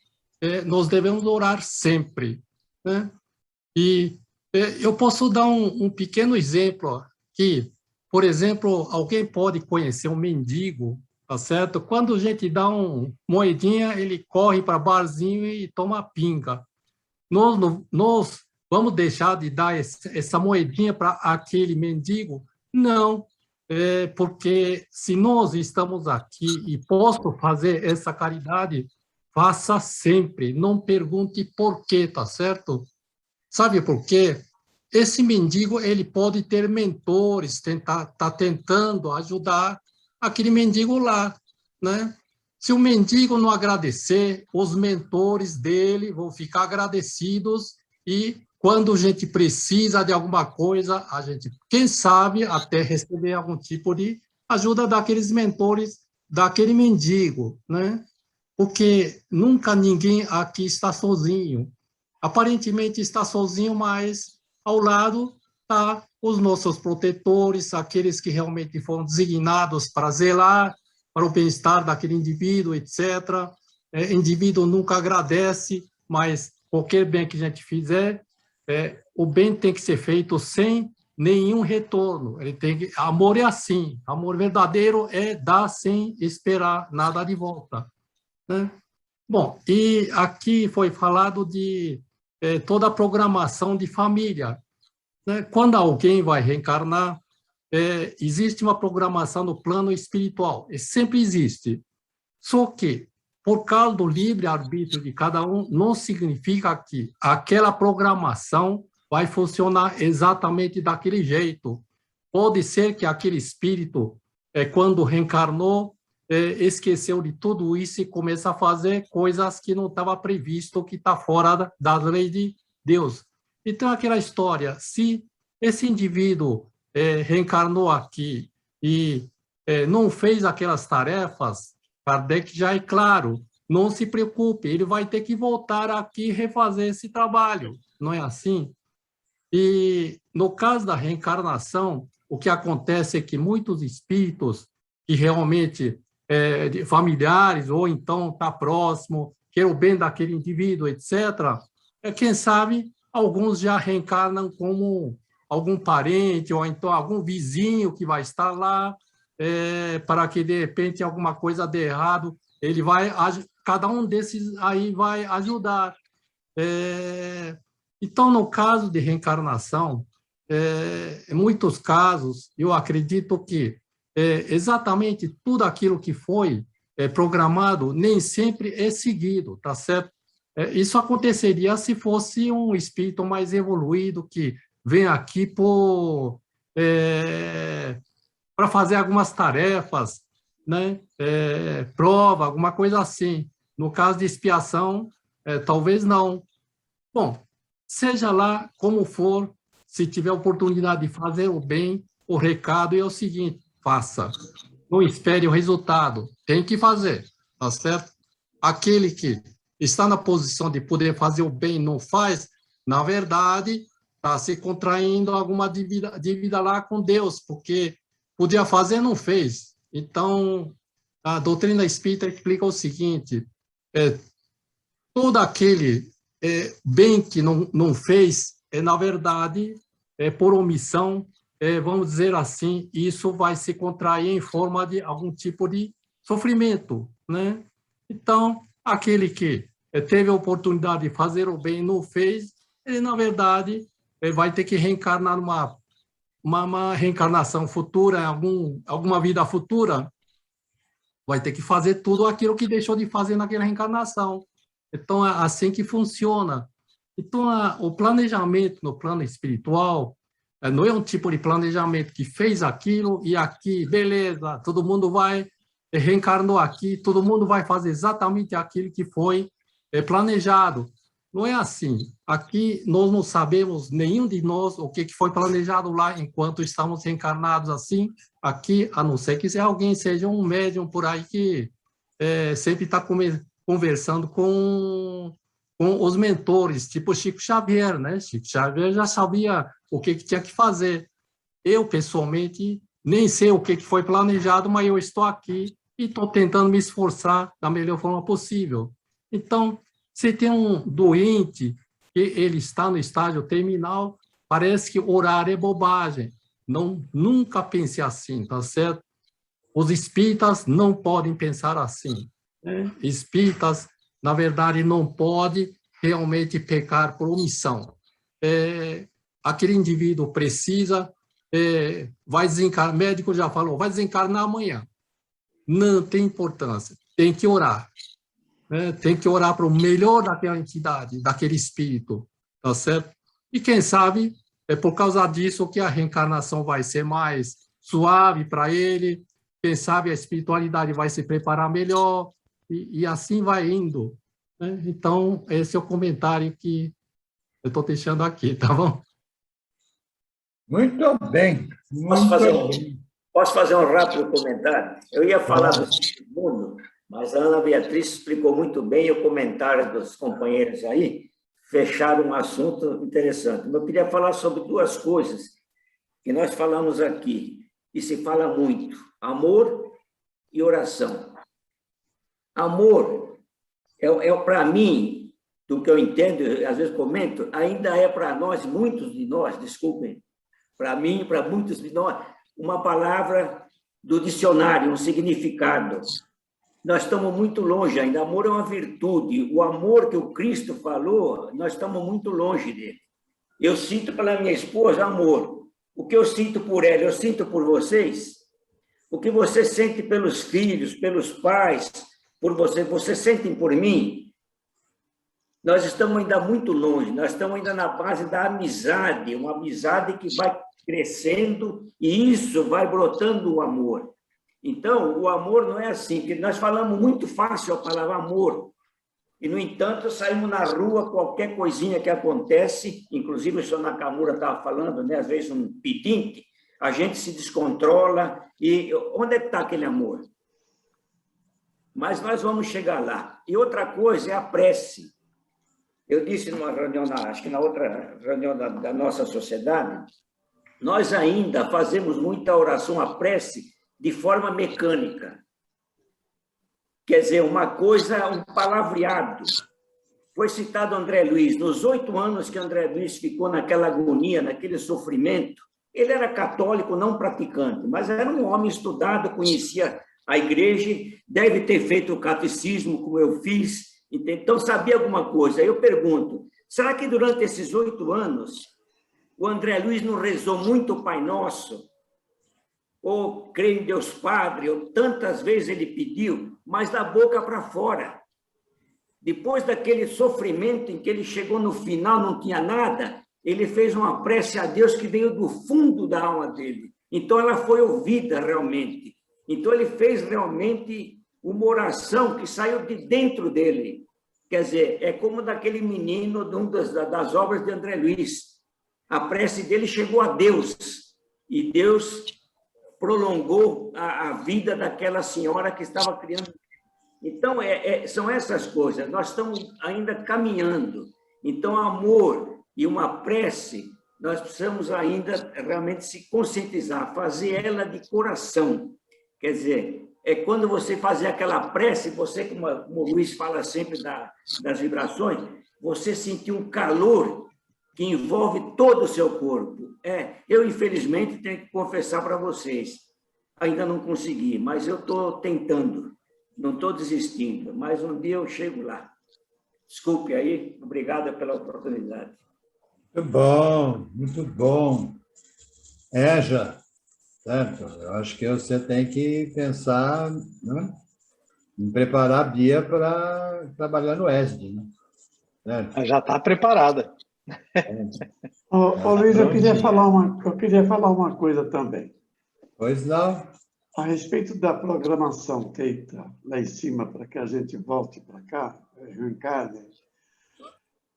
nós devemos orar sempre, né? E eu posso dar um pequeno exemplo aqui. Por exemplo, alguém pode conhecer um mendigo, tá certo? Quando a gente dá uma moedinha, ele corre para barzinho e toma pinga. Nós vamos deixar de dar essa moedinha para aquele mendigo? Não, porque se nós estamos aqui e posso fazer essa caridade, faça sempre, não pergunte por quê, tá certo? Sabe por quê? Esse mendigo, ele pode ter mentores, tá tentando ajudar aquele mendigo lá, né? Se o mendigo não agradecer, os mentores dele vão ficar agradecidos e quando a gente precisa de alguma coisa, a gente, quem sabe, até receber algum tipo de ajuda daqueles mentores, daquele mendigo, né? Porque nunca ninguém aqui está sozinho. Aparentemente está sozinho, mas ao lado tá os nossos protetores, aqueles que realmente foram designados para zelar para o bem-estar daquele indivíduo, etc. Indivíduo nunca agradece, mas qualquer bem que a gente fizer, o bem tem que ser feito sem nenhum retorno. Amor é assim, amor verdadeiro é dar sem esperar nada de volta, né? Bom, e aqui foi falado de toda a programação de família, né? Quando alguém vai reencarnar, existe uma programação no plano espiritual, sempre existe. Só que, por causa do livre-arbítrio de cada um, não significa que aquela programação vai funcionar exatamente daquele jeito. Pode ser que aquele espírito, quando reencarnou, esqueceu de tudo isso e começa a fazer coisas que não estava previsto, que está fora da lei de Deus. Então, aquela história, se esse indivíduo reencarnou aqui e não fez aquelas tarefas, Kardec já é claro, não se preocupe, ele vai ter que voltar aqui e refazer esse trabalho, não é assim? E no caso da reencarnação, o que acontece é que muitos espíritos que realmente familiares ou então está próximo, quer o bem daquele indivíduo, etc., quem sabe alguns já reencarnam como algum parente ou então algum vizinho que vai estar lá, para que de repente alguma coisa dê errado, cada um desses aí vai ajudar. Então, no caso de reencarnação, em muitos casos, eu acredito que exatamente tudo aquilo que foi programado nem sempre é seguido, tá certo? Isso aconteceria se fosse um espírito mais evoluído que vem aqui para fazer algumas tarefas, né? Prova, alguma coisa assim. No caso de expiação, talvez não. Bom, seja lá como for, se tiver oportunidade de fazer o bem, o recado é o seguinte: faça. Não espere o resultado, tem que fazer, tá certo? Aquele que está na posição de poder fazer o bem e não faz, na verdade, está se contraindo alguma dívida lá com Deus, porque podia fazer e não fez. Então, a doutrina espírita explica o seguinte: todo aquele bem que não fez, na verdade, por omissão, vamos dizer assim, isso vai se contrair em forma de algum tipo de sofrimento, né? Então, aquele que teve a oportunidade de fazer o bem e não fez, ele, na verdade, vai ter que reencarnar uma reencarnação futura, alguma vida futura, vai ter que fazer tudo aquilo que deixou de fazer naquela reencarnação. Então, é assim que funciona. Então, o planejamento no plano espiritual não é um tipo de planejamento que fez aquilo e aqui, beleza, todo mundo vai, reencarnou aqui, todo mundo vai fazer exatamente aquilo que foi planejado. Não é assim. Aqui nós não sabemos, nenhum de nós, o que foi planejado lá enquanto estamos reencarnados assim. Aqui, a não ser que alguém seja um médium por aí que sempre está conversando com os mentores, tipo Chico Xavier, né? Chico Xavier já sabia o que tinha que fazer. Eu, pessoalmente, nem sei o que foi planejado, mas eu estou aqui e estou tentando me esforçar da melhor forma possível. Então, se tem um doente que ele está no estágio terminal, parece que orar é bobagem. Nunca pense assim, tá certo? Os espíritas não podem pensar assim, né? Espíritas, na verdade, não podem realmente pecar por omissão. Aquele indivíduo precisa, vai desencarnar, o médico já falou, vai desencarnar amanhã. Não tem importância, tem que orar. Tem que orar para o melhor daquela entidade, daquele espírito, tá certo? E quem sabe, é por causa disso que a reencarnação vai ser mais suave para ele, quem sabe a espiritualidade vai se preparar melhor, e assim vai indo, né? Então, esse é o comentário que eu estou deixando aqui, tá bom? Muito bem. Posso fazer um rápido comentário? Eu ia falar do segundo, mas a Ana Beatriz explicou muito bem, o comentário dos companheiros aí fecharam um assunto interessante. Eu queria falar sobre duas coisas que nós falamos aqui, e se fala muito: amor e oração. Amor para mim, do que eu entendo, às vezes comento, ainda é para nós, muitos de nós, desculpem, para mim, para muitos de nós, uma palavra do dicionário, um significado. Nós estamos muito longe ainda. Amor é uma virtude. O amor que o Cristo falou, nós estamos muito longe dele. Eu sinto pela minha esposa amor. O que eu sinto por ela, eu sinto por vocês. O que você sente pelos filhos, pelos pais, por vocês sentem por mim? Nós estamos ainda muito longe. Nós estamos ainda na base da amizade, uma amizade que vai crescendo e isso vai brotando o amor. Então, o amor não é assim, porque nós falamos muito fácil a palavra amor, e, no entanto, saímos na rua, qualquer coisinha que acontece, inclusive o senhor Nakamura estava falando, né, às vezes um pedinte, a gente se descontrola, e onde é que está aquele amor? Mas nós vamos chegar lá. E outra coisa é a prece. Eu disse numa reunião, acho que na outra reunião da nossa sociedade, nós ainda fazemos muita oração, a prece, de forma mecânica. Quer dizer, uma coisa, um palavreado. Foi citado André Luiz. Nos 8 anos que André Luiz ficou naquela agonia, naquele sofrimento, ele era católico, não praticante, mas era um homem estudado, conhecia a igreja, deve ter feito o catecismo, como eu fiz, então sabia alguma coisa. Eu pergunto, será que durante esses 8 anos o André Luiz não rezou muito o Pai Nosso? Ou creio em Deus Padre, ou tantas vezes ele pediu, mas da boca para fora. Depois daquele sofrimento em que ele chegou no final, não tinha nada, ele fez uma prece a Deus que veio do fundo da alma dele. Então, ela foi ouvida realmente. Então, ele fez realmente uma oração que saiu de dentro dele. Quer dizer, é como daquele menino de uma das obras de André Luiz. A prece dele chegou a Deus, e Deus prolongou a vida daquela senhora que estava criando. Então, são essas coisas. Nós estamos ainda caminhando. Então, amor e uma prece, nós precisamos ainda realmente se conscientizar, fazer ela de coração. Quer dizer, é quando você fazer aquela prece, você, como o Luiz fala sempre das vibrações, você sentir um calor que envolve todo o seu corpo. Eu, infelizmente, tenho que confessar para vocês, ainda não consegui, mas eu estou tentando, não estou desistindo, mas um dia eu chego lá. Desculpe aí, obrigada pela oportunidade. Muito bom, muito bom. Já, certo? Eu acho que você tem que pensar, né, em preparar a Bia para trabalhar no ESD, né? Certo? Já está preparada. Luiz, eu queria falar uma coisa também. Pois não. A respeito da programação feita lá em cima para que a gente volte para cá, reencarne.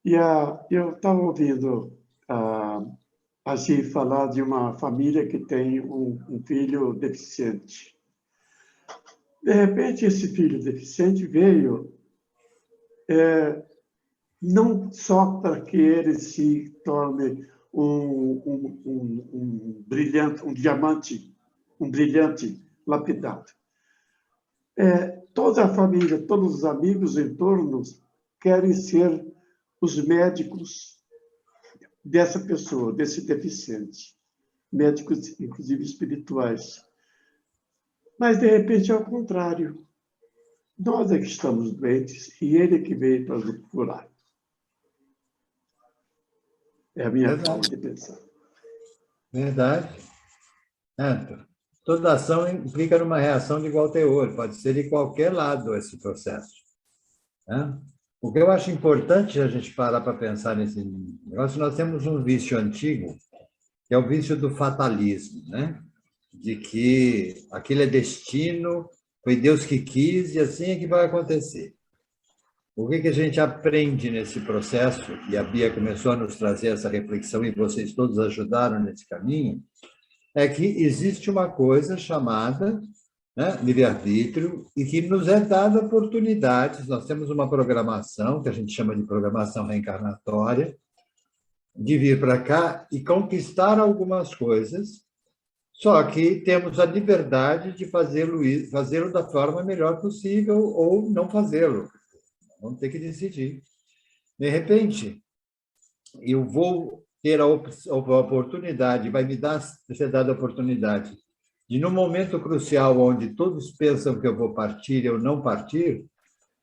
E eu estava ouvindo a Gi falar de uma família que tem um filho deficiente. De repente, esse filho deficiente veio não só para que ele se torne um brilhante, um diamante, um brilhante lapidado. Toda a família, todos os amigos em torno querem ser os médicos dessa pessoa, desse deficiente. Médicos, inclusive, espirituais. Mas, de repente, é o contrário. Nós é que estamos doentes e ele é que veio para nos curar. É a minha forma de pensar. Verdade. Toda ação implica numa reação de igual teor, pode ser de qualquer lado esse processo. O que eu acho importante a gente parar para pensar nesse negócio, nós temos um vício antigo, que é o vício do fatalismo, né? De que aquilo é destino, foi Deus que quis e assim é que vai acontecer. O que a gente aprende nesse processo, e a Bia começou a nos trazer essa reflexão e vocês todos ajudaram nesse caminho, é que existe uma coisa chamada, né, livre-arbítrio, e que nos é dada oportunidades. Nós temos uma programação, que a gente chama de programação reencarnatória, de vir para cá e conquistar algumas coisas, só que temos a liberdade de fazê-lo da forma melhor possível ou não fazê-lo. Vamos ter que decidir. De repente, eu vou ter a oportunidade, vai me ser dada a oportunidade de, num momento crucial onde todos pensam que eu vou partir, eu não partir,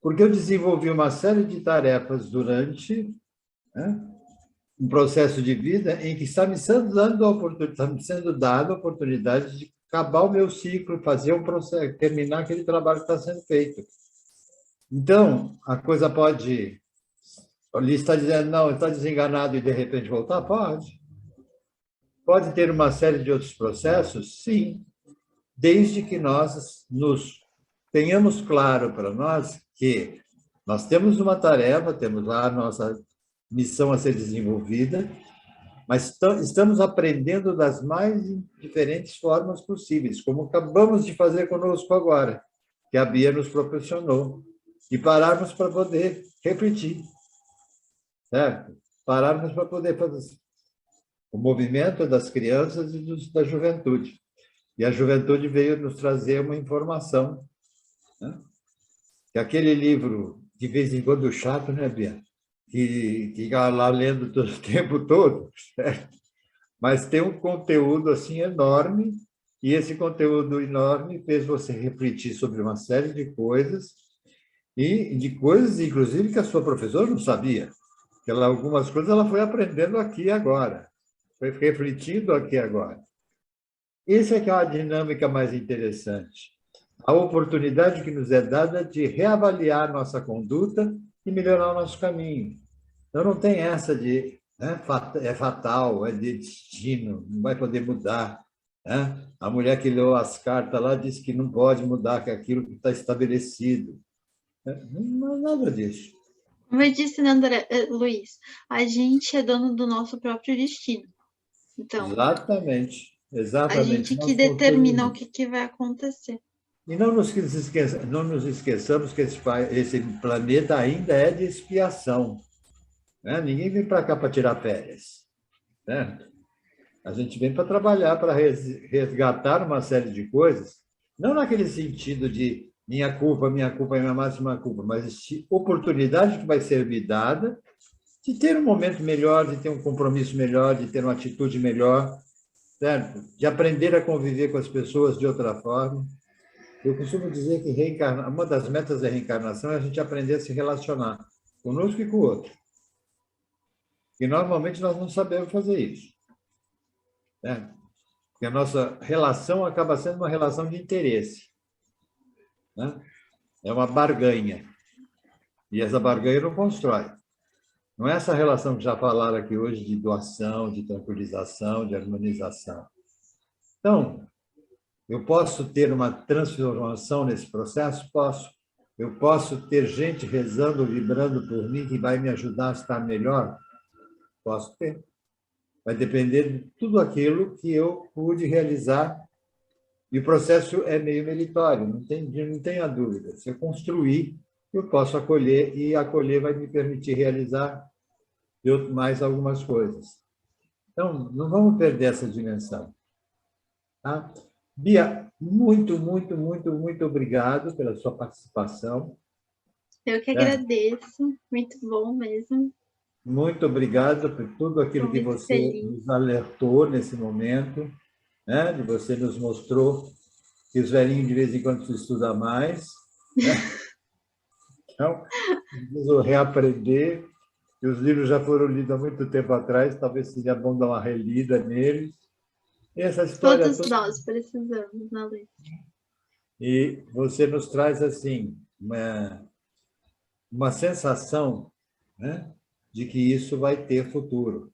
porque eu desenvolvi uma série de tarefas durante, né, um processo de vida em que está me sendo dada a oportunidade de acabar o meu ciclo, fazer um processo, terminar aquele trabalho que está sendo feito. Então, a coisa pode... Ali está dizendo, não, está desenganado e de repente voltar? Pode. Pode ter uma série de outros processos? Sim. Desde que nós tenhamos claro para nós que nós temos uma tarefa, temos lá a nossa missão a ser desenvolvida, mas estamos aprendendo das mais diferentes formas possíveis, como acabamos de fazer conosco agora, que a Bia nos proporcionou, e pararmos para poder refletir, certo? Pararmos para poder fazer o movimento das crianças e da juventude. E a juventude veio nos trazer uma informação, né? Que aquele livro, de vez em quando, chato, né, Bia? Que fica lá lendo todo o tempo todo, certo? Mas tem um conteúdo assim enorme, e esse conteúdo enorme fez você refletir sobre uma série de coisas, e de coisas, inclusive, que a sua professora não sabia. Algumas coisas ela foi aprendendo aqui e agora, foi refletindo aqui e agora. Essa é que é a dinâmica mais interessante. A oportunidade que nos é dada de reavaliar nossa conduta e melhorar o nosso caminho. Então, não tem essa de é fatal, é de destino, não vai poder mudar. Né? A mulher que leu as cartas lá disse que não pode mudar, que é aquilo que está estabelecido. Não é nada disso. Como eu disse, né, André, Luiz, a gente é dono do nosso próprio destino. Então, Exatamente. a gente que determina o que vai acontecer. E não nos esqueçamos que esse planeta ainda é de expiação. Né? Ninguém vem para cá para tirar férias. Certo? A gente vem para trabalhar, para resgatar uma série de coisas, não naquele sentido de minha culpa é minha máxima culpa, mas de oportunidade que vai ser me dada de ter um momento melhor, de ter um compromisso melhor, de ter uma atitude melhor, certo? De aprender a conviver com as pessoas de outra forma. Eu costumo dizer que uma das metas da reencarnação é a gente aprender a se relacionar conosco e com o outro. E normalmente nós não sabemos fazer isso. Né? Porque a nossa relação acaba sendo uma relação de interesse. Né? É uma barganha. E essa barganha não constrói. Não é essa relação que já falaram aqui hoje de doação, de tranquilização, de harmonização. Então, eu posso ter uma transformação nesse processo? Posso. Eu posso ter gente rezando, vibrando por mim, que vai me ajudar a estar melhor? Posso ter. Vai depender de tudo aquilo que eu pude realizar. E o processo é meio meritório, não tenha dúvida. Se eu construir, eu posso acolher, e acolher vai me permitir realizar mais algumas coisas. Então, não vamos perder essa dimensão. Tá? Bia, muito, muito, muito, muito obrigado pela sua participação. Eu que agradeço, muito bom mesmo. Muito obrigado por tudo aquilo que você nos alertou nesse momento, né? De você nos mostrou que os velhinhos de vez em quando precisam estudar mais. Né? Então, preciso reaprender, que os livros já foram lidos há muito tempo atrás, talvez seja bom dar uma relida neles. E essa história todos nós precisamos, né, Luiz? E você nos traz, assim, uma sensação, né, de que isso vai ter futuro.